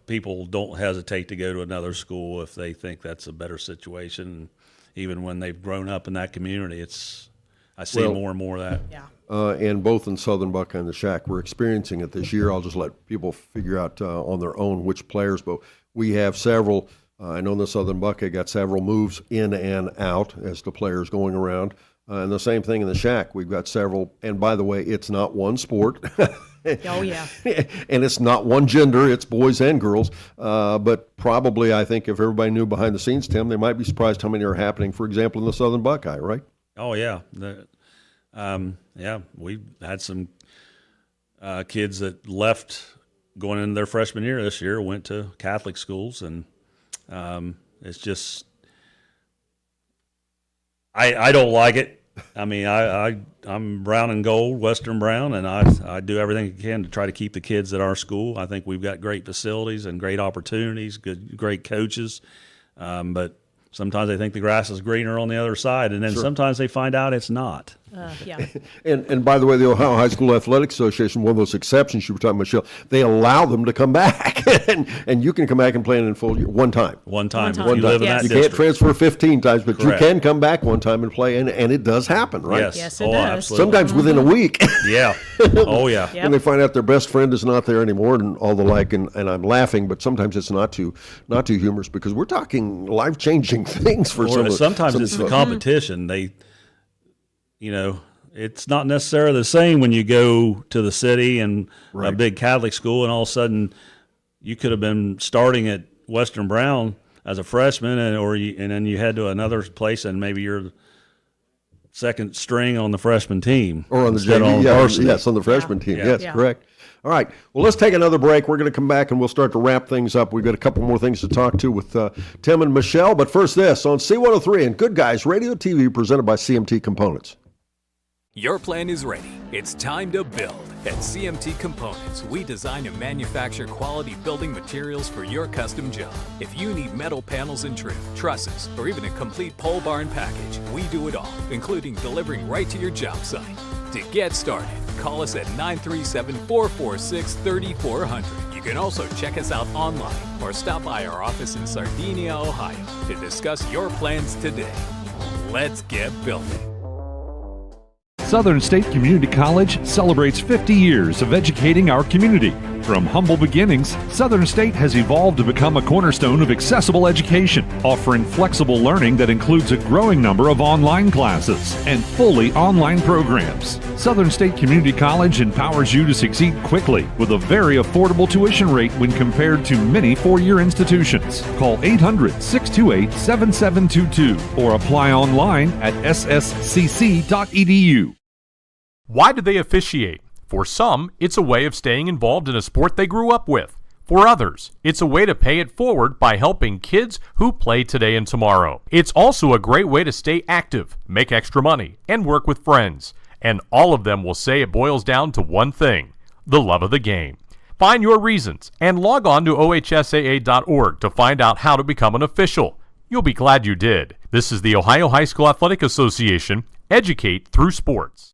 people don't hesitate to go to another school if they think that's a better situation. Even when they've grown up in that community, I see more and more of that. Yeah. And both in Southern Buckeye and the Shack, we're experiencing it this year. I'll just let people figure out on their own which players, but we have several. I know in the Southern Buckeye got several moves in and out as the players going around. And the same thing in the Shack. We've got several. And by the way, it's not one sport. Oh, yeah. And it's not one gender. It's boys and girls. But probably, I think, if everybody knew behind the scenes, Tim, they might be surprised how many are happening, for example, in the Southern Buckeye, right? Oh, yeah. We had some kids that left going into their freshman year this year, went to Catholic schools, and it's just I don't like it. I mean, I'm brown and gold, Western Brown, and I do everything I can to try to keep the kids at our school. I think we've got great facilities and great opportunities, great coaches, but sometimes they think the grass is greener on the other side, and then sometimes they find out it's not. Yeah. And by the way, the Ohio High School Athletic Association, one of those exceptions you were talking about, Michelle, they allow them to come back, and you can come back and play in full year one time. One time. One If you time. live in Yes. that You district. can't transfer 15 times, but Correct. you can come back one time and play, and it does happen, right? Yes. Yes, it oh, does. absolutely. Sometimes within a week. Yeah. Oh, yeah. Yep. When they find out their best friend is not there anymore and all the like, and I'm laughing, but sometimes it's not too humorous, because we're talking life-changing things for some of Sometimes some it's the folks. competition. It's not necessarily the same when you go to the city and a Right. big Catholic school, and all of a sudden you could have been starting at Western Brown as a freshman, and then you head to another place, and maybe you're second string on the freshman team Or on the instead of JV, on yeah, varsity. yes, on the freshman team. Yeah. Yes, Yeah. correct. All right, well, let's take another break. We're going to come back and we'll start to wrap things up. We've got a couple more things to talk to with Tim and Michelle. But first, this on C103 and Good Guys Radio TV, presented by CMT Components. Your plan is ready. It's time to build. At CMT Components, we design and manufacture quality building materials for your custom job. If you need metal panels and trim, trusses, or even a complete pole barn package, we do it all, including delivering right to your job site. To get started, call us at 937-446-3400. You can also check us out online or stop by our office in Sardinia, Ohio to discuss your plans today. Let's get building. Southern State Community College celebrates 50 years of educating our community. From humble beginnings, Southern State has evolved to become a cornerstone of accessible education, offering flexible learning that includes a growing number of online classes and fully online programs. Southern State Community College empowers you to succeed quickly with a very affordable tuition rate when compared to many four-year institutions. Call 800-628-7722 or apply online at sscc.edu. Why do they officiate? For some, it's a way of staying involved in a sport they grew up with. For others, it's a way to pay it forward by helping kids who play today and tomorrow. It's also a great way to stay active, make extra money, and work with friends. And all of them will say it boils down to one thing: the love of the game. Find your reasons and log on to ohsaa.org to find out how to become an official. You'll be glad you did. This is the Ohio High School Athletic Association. Educate through sports.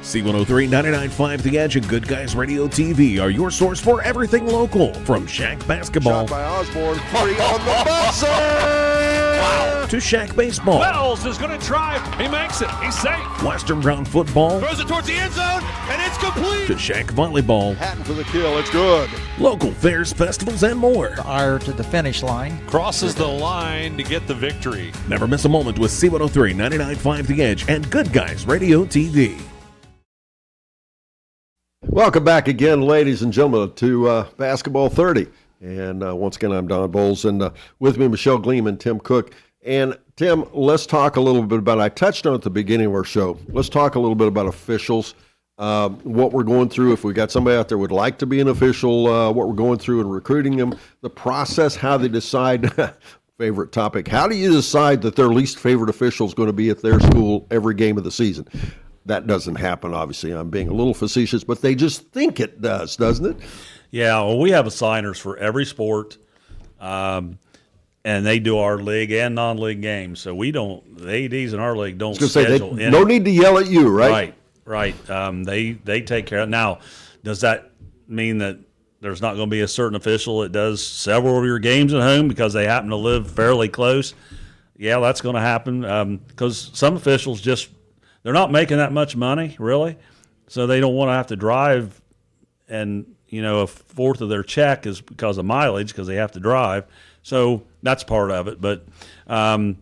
C103, 99.5 The Edge, and Good Guys Radio TV are your source for everything local. From Shack basketball Shot by Osborne, 3 on the buzzer! Wow. to Shack baseball, Wells is going to try. He makes it. He's safe. Western Brown football, Throws it towards the end zone, and it's complete. to Shack volleyball, Hatton for the kill, it's good. local fairs, festivals, and more. Ire to the finish line. Crosses the line to get the victory. Never miss a moment with C103, 99.5 The Edge, and Good Guys Radio TV. Welcome back again, ladies and gentlemen, to Basketball 30. And once again, I'm Don Bowles, and with me, Michelle Gleam and Tim Cook. And Tim, let's talk a little bit about, I touched on it at the beginning of our show, let's talk a little bit about officials, what we're going through, if we got somebody out there would like to be an official, what we're going through in recruiting them, the process, how they decide, favorite topic, how do you decide that their least favorite official is going to be at their school every game of the season? That doesn't happen, obviously. I'm being a little facetious, but they just think it does, doesn't it? Yeah, well, we have assigners for every sport, and they do our league and non-league games. So we don't, the ADs in our league don't schedule any. No need to yell at you, right? Right. They take care of it. Now, does that mean that there's not going to be a certain official that does several of your games at home because they happen to live fairly close? Yeah, that's going to happen because some officials just – they're not making that much money, really, so they don't want to have to drive, and a fourth of their check is because of mileage because they have to drive. So that's part of it. But and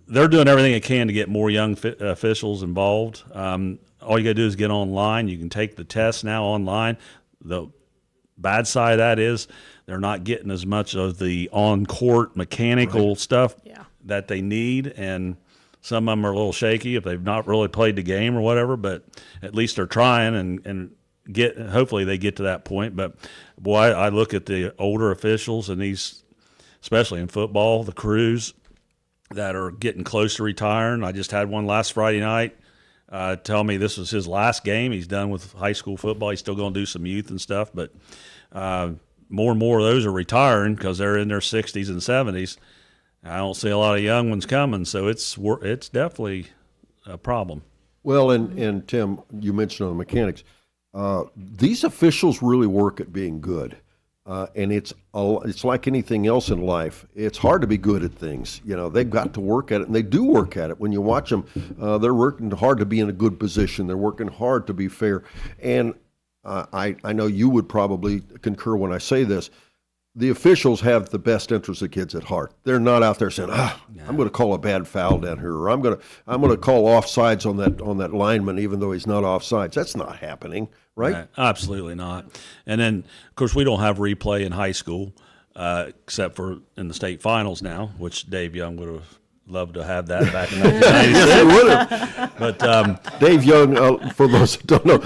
they're doing everything they can to get more young officials involved. All you got to do is get online. You can take the test now online. The bad side of that is they're not getting as much of the on-court mechanical stuff that they need, and some of them are a little shaky if they've not really played the game or whatever, but at least they're trying and hopefully they get to that point. But boy, I look at the older officials and these, especially in football, the crews that are getting close to retiring. I just had one last Friday night tell me this was his last game. He's done with high school football. He's still going to do some youth and stuff, but more and more of those are retiring because they're in their 60s and 70s. I don't see a lot of young ones coming, so it's definitely a problem. Well, and Tim, you mentioned on the mechanics, these officials really work at being good, and it's like anything else in life. It's hard to be good at things. They've got to work at it, and they do work at it. When you watch them, they're working hard to be in a good position. They're working hard to be fair, and I know you would probably concur when I say this. The officials have the best interest of kids at heart. They're not out there saying, I'm going to call a bad foul down here, or I'm going to call offsides on that lineman even though he's not offsides. That's not happening, right? Absolutely not. And then, of course, we don't have replay in high school except for in the state finals now, which Dave Young would have love to have that back in 1996. But Dave Young, for those that don't know,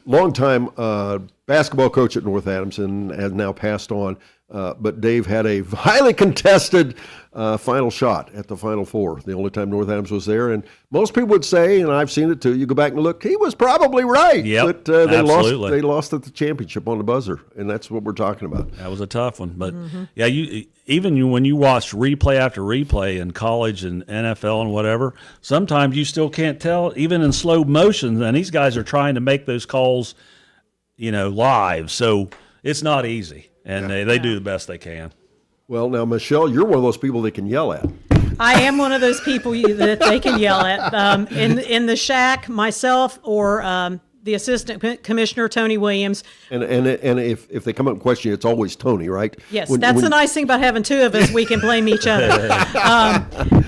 longtime basketball coach at North Adams and has now passed on. But Dave had a highly contested final shot at the Final Four, the only time North Adams was there. And most people would say, and I've seen it too, you go back and look, he was probably right. Yep, but they absolutely. lost at the championship on the buzzer, and that's what we're talking about. that was a tough one. But, yeah, when you watch replay after replay in college and NFL and whatever, sometimes you still can't tell, even in slow motion, and these guys are trying to make those calls, live. So it's not easy. And they do the best they can. Well, now, Michelle, you're one of those people they can yell at. I am one of those people that they can yell at. In the shack, myself or the assistant commissioner, Tony Williams. And if they come up and question you, it's always Tony, right? Yes, that's the nice thing about having two of us. We can blame each other.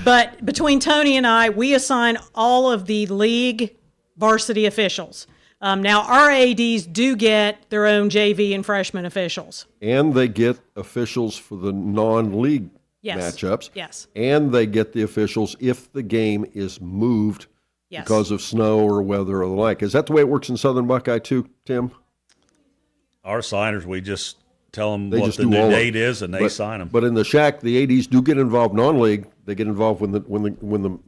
But between Tony and I, we assign all of the league varsity officials. Now, our ADs do get their own JV and freshman officials. And they get officials for the non-league matchups. Yes. And they get the officials if the game is moved because of snow or weather or the like. Is that the way it works in Southern Buckeye too, Tim? Our signers, we just tell them They what just the do new all of date it. is, and they sign them. But in the shack, the ADs do get involved non-league. They get involved when the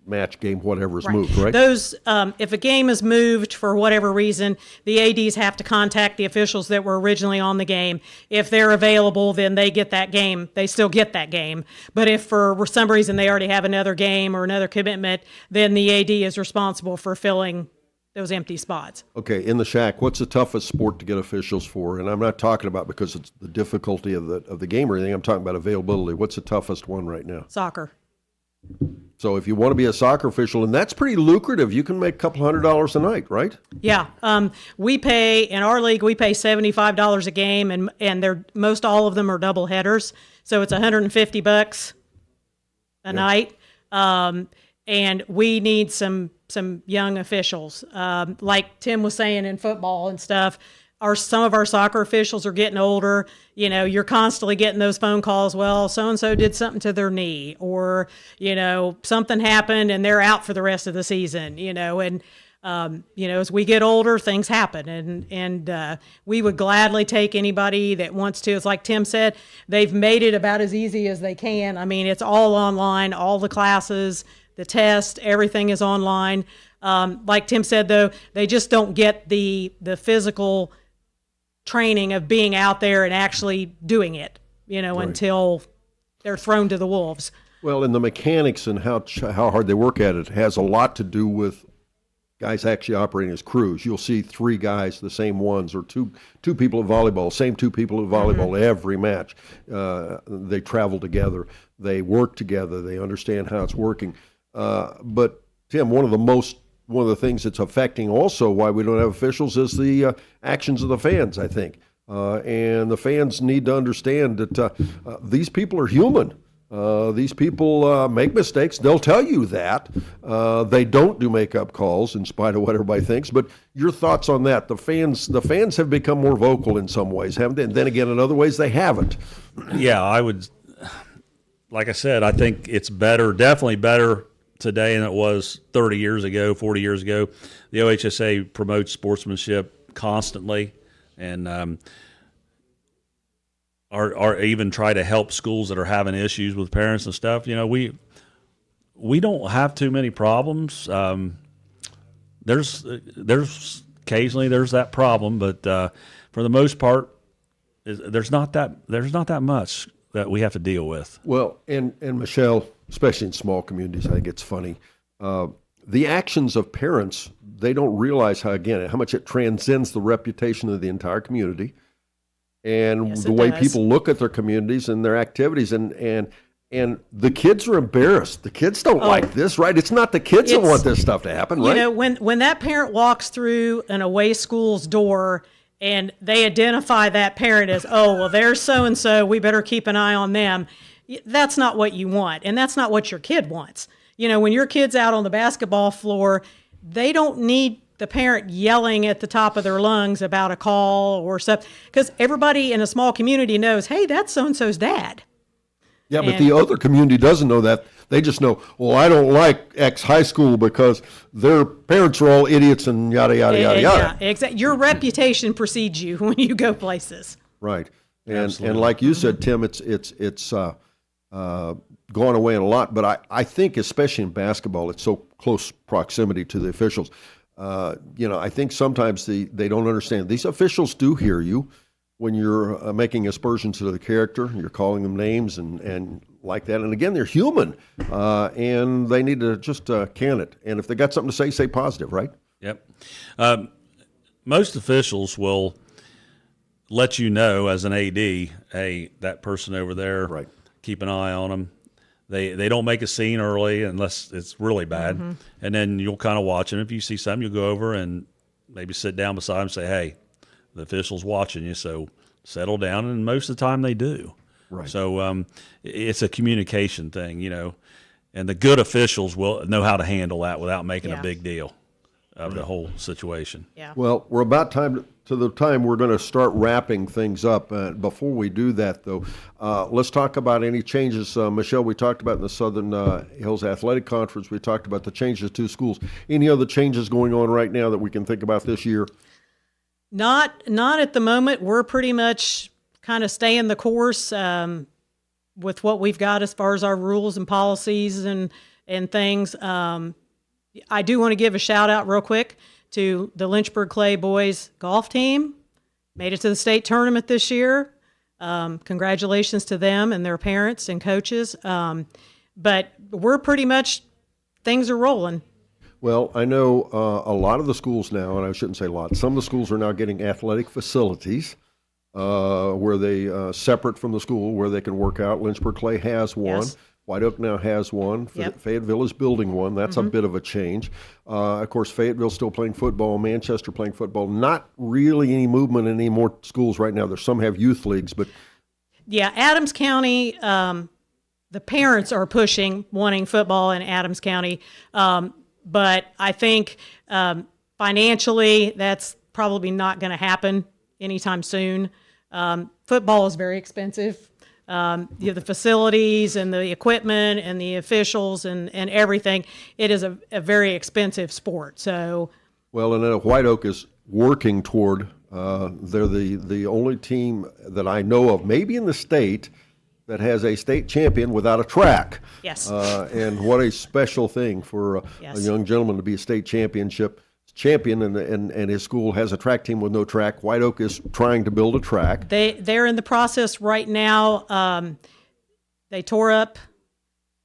match game, whatever, is moved, right? Those, if a game is moved for whatever reason, the ADs have to contact the officials that were originally on the game. If they're available, then they get that game. They still get that game. But if for some reason they already have another game or another commitment, then the AD is responsible for filling those empty spots. Okay, in the shack, what's the toughest sport to get officials for? And I'm not talking about because it's the difficulty of the game or anything. I'm talking about availability. What's the toughest one right now? Soccer. So if you want to be a soccer official, and that's pretty lucrative, you can make a couple $100 a night, right? Yeah. We pay, in our league, we pay $75 a game, and they're most all of them are double headers. So it's $150 a night. And we need some young officials. Like Tim was saying in football and stuff, some of our soccer officials are getting older. You're constantly getting those phone calls. Well, so-and-so did something to their knee, or, something happened and they're out for the rest of the season, and, as we get older, things happen. And we would gladly take anybody that wants to. It's like Tim said, they've made it about as easy as they can. I mean, it's all online, all the classes, the test, everything is online. Like Tim said, though, they just don't get the physical training of being out there and actually doing it, Right. until they're thrown to the wolves. Well, and the mechanics and how hard they work at it has a lot to do with guys actually operating as crews. You'll see three guys, the same ones, or two people at volleyball, same two people at volleyball every match. They travel together, they work together, they understand how it's working. But Tim, one of the things that's affecting also why we don't have officials is the actions of the fans, I think. And the fans need to understand that these people are human. These people make mistakes. They'll tell you that. They don't do make-up calls in spite of what everybody thinks. But your thoughts on that? The fans have become more vocal in some ways, haven't they? And then again, in other ways, they haven't. Yeah, I would. Like I said, I think it's definitely better today than it was 30 years ago, 40 years ago. The OHSA promotes sportsmanship constantly, and are even try to help schools that are having issues with parents and stuff. We don't have too many problems. There's occasionally there's that problem, but for the most part, there's not that much that we have to deal with. Well, and Michelle, especially in small communities, I think it's funny. The actions of parents, they don't realize how much it transcends the reputation of the entire community. And Yes, the it way does. people look at their communities and their activities, and the kids are embarrassed. The kids don't like this, right? It's not the kids that It's- want this stuff to happen, right? When that parent walks through an away school's door and they identify that parent as, oh, well, there's so-and-so, we better keep an eye on them. That's not what you want, and that's not what your kid wants. When your kid's out on the basketball floor, they don't need the parent yelling at the top of their lungs about a call or something, because everybody in a small community knows, hey, that's so-and-so's dad. Yeah, but the other community doesn't know that. They just know, well, I don't like X high school because their parents are all idiots and yada, yada, yada, yada. Yeah, exactly. Your reputation precedes you when you go places. Right. And like you said, Tim, it's gone away in a lot. But I think, especially in basketball, it's so close proximity to the officials. I think sometimes they don't understand. These officials do hear you when you're making aspersions to the character. You're calling them names and like that. And again, they're human, and they need to just can it. And if they got something to say positive, right? Yep. Most officials will let you know as an AD, hey, that person over there, right. Keep an eye on them. They don't make a scene early unless it's really bad. Mm-hmm. And then you'll kind of watch them. If you see something, you'll go over and maybe sit down beside them and say, hey, the official's watching you, so settle down. And most of the time they do. Right. So it's a communication thing, and the good officials will know how to handle that without making a big deal of the whole situation. Yeah. Well, we're about to the time we're going to start wrapping things up. Before we do that, though, let's talk about any changes. Michelle, we talked about in the Southern Hills Athletic Conference, we talked about the changes to schools. Any other changes going on right now that we can think about this year? Not at the moment. We're pretty much kind of staying the course with what we've got as far as our rules and policies and things. I do want to give a shout out real quick to the Lynchburg Clay boys golf team. Made it to the state tournament this year. Congratulations to them and their parents and coaches. But we're pretty much, things are rolling. Well, I know a lot of the schools now, and I shouldn't say a lot, some of the schools are now getting athletic facilities where they separate from the school where they can work out. Lynchburg Clay has one. Yes. White Oak now has one. Yep. Fayetteville is building one. That's a bit of a change. Of course, Fayetteville's still playing football. Manchester playing football. Not really any movement in any more schools right now. There's some have youth leagues, but yeah, Adams County. The parents are wanting football in Adams County, but I think financially that's probably not going to happen anytime soon. Football is very expensive. The facilities and the equipment and the officials and everything, it is a very expensive sport. So, well, and then White Oak is working toward. They're the only team that I know of, maybe in the state, that has a state champion without a track. Yes. And what a special thing for a young gentleman to be a state champion, and his school has a track team with no track. White Oak is trying to build a track. They're in the process right now. They tore up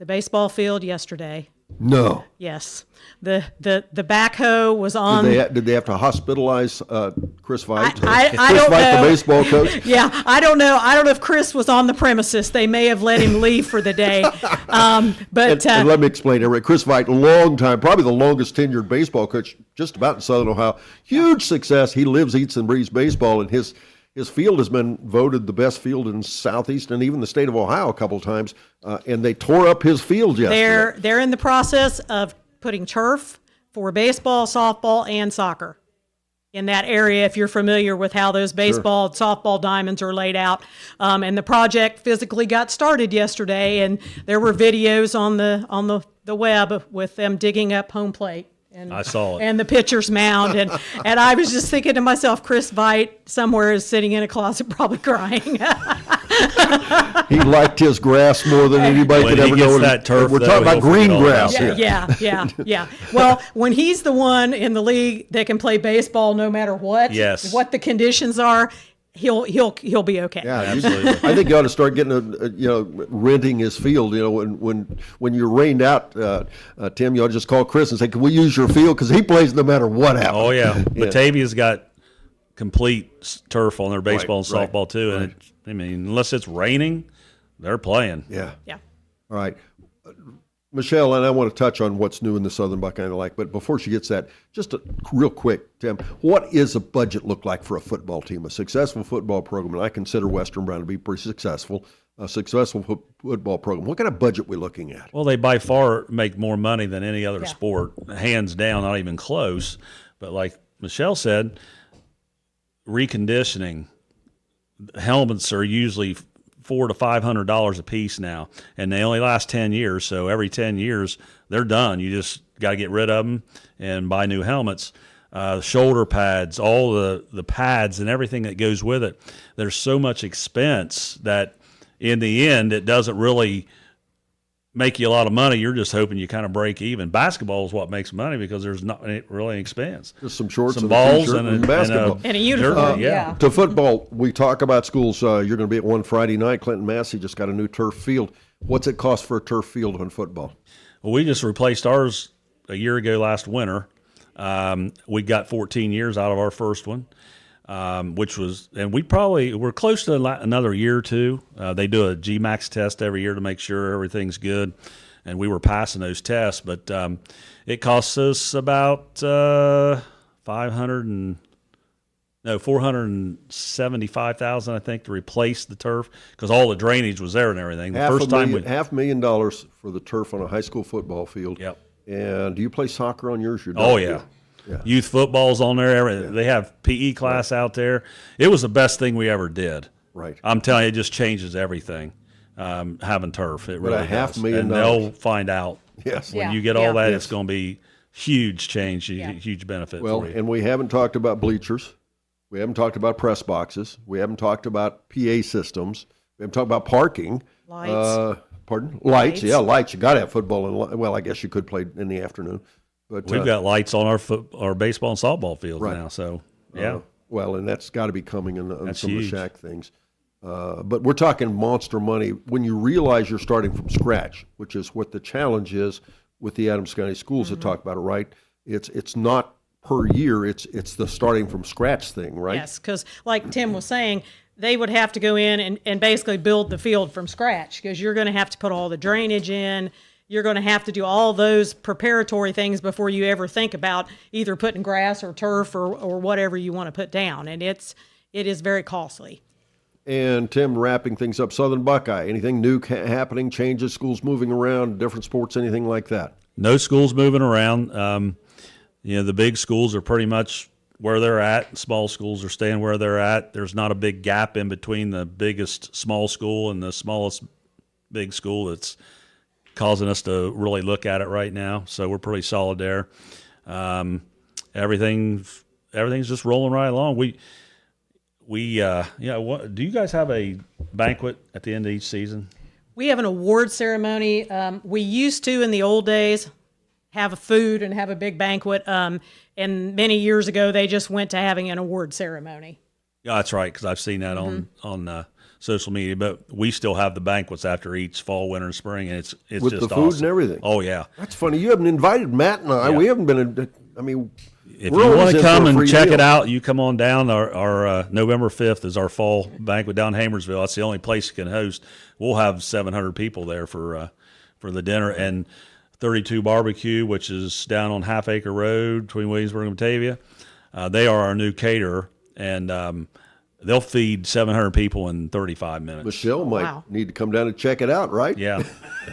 the baseball field yesterday. No. Yes. The backhoe was on. Did they have to hospitalize Chris Veit? I Chris don't Veit, know. the baseball coach? Yeah, I don't know. I don't know if Chris was on the premises. They may have let him leave for the day. But and let me explain it. Chris Veit, long time, probably the longest tenured baseball coach just about in Southern Ohio. Huge success. He lives, eats, and breathes baseball, and his field has been voted the best field in Southeast and even the state of Ohio a couple times. And they tore up his field yesterday. They're in the process of putting turf for baseball, softball, and soccer in that area, if you're familiar with how those baseball, softball diamonds are laid out. And the project physically got started yesterday, and there were videos on the web with them digging up home plate. And, I saw it. And the pitcher's mound. And I was just thinking to myself, Chris Veit somewhere is sitting in a closet probably crying. He liked his grass more than anybody When could he ever gets know. that turf, We're though, talking about he'll green forget all grass about here. Yeah. Well, when he's the one in the league that can play baseball no matter what, what the conditions are, he'll be okay. Yeah, Absolutely. I think you ought to start getting renting his field. When you're rained out, Tim, you ought to just call Chris and say, "Can we use your field?" Because he plays no matter what happens. Oh yeah, Batavia's got complete turf on their baseball and Right, softball too, and unless it's raining, they're playing. Yeah. Yeah. All right. Michelle, and I want to touch on what's new in the Southern Buckeye like, but before she gets that, just real quick, Tim, what is a budget look like for a football team, a successful football program? And I consider Western Brown to be pretty successful, a successful football program. What kind of budget are we looking at? Well, they by far make more money than any other sport, hands down, not even close. But like Michelle said, reconditioning, helmets are usually $400 to $500 a piece now, and they only last 10 years. So every 10 years, they're done. You just got to get rid of them and buy new helmets. Shoulder pads, all the pads and everything that goes with it. There's so much expense that in the end, it doesn't really make you a lot of money. You're just hoping you kind of break even. Basketball is what makes money because there's not really expense. Just some shorts, some and balls, a and basketball. And a uniform. Yeah. To football, we talk about schools. You're going to be at one Friday night. Clinton Massey just got a new turf field. What's it cost for a turf field on football? Well, we just replaced ours a year ago last winter. We got 14 years out of our first one, which was, and we're close to another year or two. They do a GMAX test every year to make sure everything's good, and we were passing those tests. But it costs us about $475,000, I think, to replace the turf because all the drainage was there and everything. $500,000 for the turf on a high school football field. Yep. And do you play soccer on yours? Oh, yeah. Yeah. Youth football's on there. They have PE class out there. It was the best thing we ever did. Right. I'm telling you, it just changes everything, having turf. It really does. $500,000. And they'll find out. Yes. When Yeah. you get all that, Yes. it's going to be huge change, huge benefit Well, for you. and we haven't talked about bleachers. We haven't talked about press boxes. We haven't talked about PA systems. We haven't talked about parking. Lights. Pardon? Lights. Lights. Yeah, lights. You got to have football. Well, I guess you could play in the afternoon. But We've got lights on our baseball and softball fields Right. now. So, yeah. Well, and that's got to be coming in That's some huge. of the Shack things. But we're talking monster money when you realize you're starting from scratch, which is what the challenge is with the Adams County schools that talk about it, right? It's not per year. It's the starting from scratch thing, right? Yes, because like Tim was saying, they would have to go in and basically build the field from scratch because you're going to have to put all the drainage in. You're going to have to do all those preparatory things before you ever think about either putting grass or turf or whatever you want to put down. And it is very costly. And Tim, wrapping things up, Southern Buckeye, anything new happening, changes, schools moving around, different sports, anything like that? No schools moving around. The big schools are pretty much where they're at. Small schools are staying where they're at. There's not a big gap in between the biggest small school and the smallest big school that's causing us to really look at it right now. So we're pretty solid there. Everything's just rolling right along. Do you guys have a banquet at the end of each season? We have an award ceremony. We used to, in the old days, have a food and have a big banquet. And many years ago, they just went to having an award ceremony. Yeah, that's right, because I've seen that on social media. But we still have the banquets after each fall, winter, and spring, and it's With just the food awesome. and everything. Oh, yeah. That's funny. You haven't invited Matt and I. Yeah. We haven't been, If we're you always want in to for come a and free check meal. it out, you come on down. Our November 5th is our fall banquet down in Hamersville. That's the only place you can host. We'll have 700 people there for the dinner. And 32 Barbecue, which is down on Half Acre Road between Williamsburg and Batavia. They are our new caterer, and they'll feed 700 people in 35 minutes. Michelle might Wow. need to come down and check it out, right? Yeah,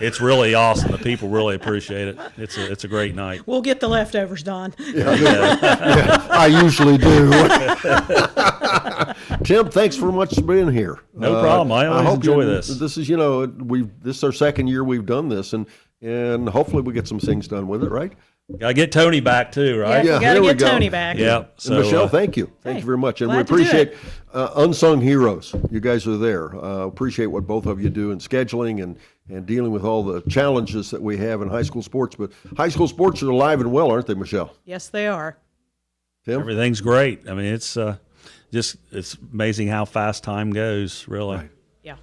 it's really awesome. The people really appreciate it. It's a great night. We'll get the leftovers, Don. I usually do. Tim, thanks for much for being here. No problem. I always hope enjoy this. This is, this is our second year we've done this, and hopefully we get some things done with it, right? Gotta get Tony back too, right? Yeah, we got here to we get go. Tony back. Yeah. And So Michelle, thank you. Thank you very much. And we glad to do appreciate Unsung Heroes. You guys are there. Appreciate what both of you do in scheduling and dealing with all the challenges that we have in high school sports. But high school sports are alive and well, aren't they, Michelle? Yes, they are. Tim? everything's great. I mean, it's amazing how fast time goes. Really. Right. Yeah.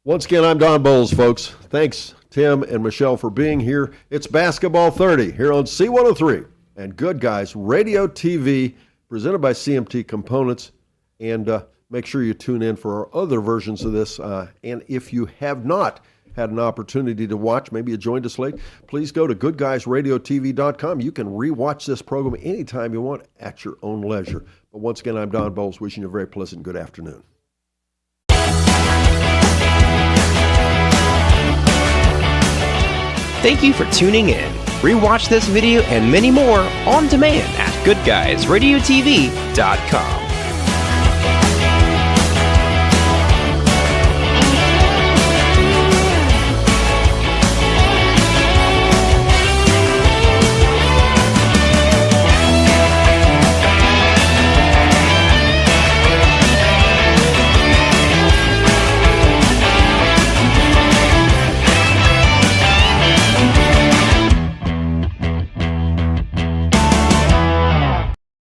Once again, I'm Don Bowles, folks. Thanks, Tim and Michelle, for being here. It's Basketball 30 here on C103 and Good Guys Radio TV, presented by CMT Components. And make sure you tune in for our other versions of this. And if you have not had an opportunity to watch, maybe you joined us late, please go to goodguysradiotv.com. You can rewatch this program anytime you want at your own leisure. But once again, I'm Don Bowles, wishing you a very pleasant good afternoon. Thank you for tuning in. Rewatch this video and many more on demand at goodguysradiotv.com.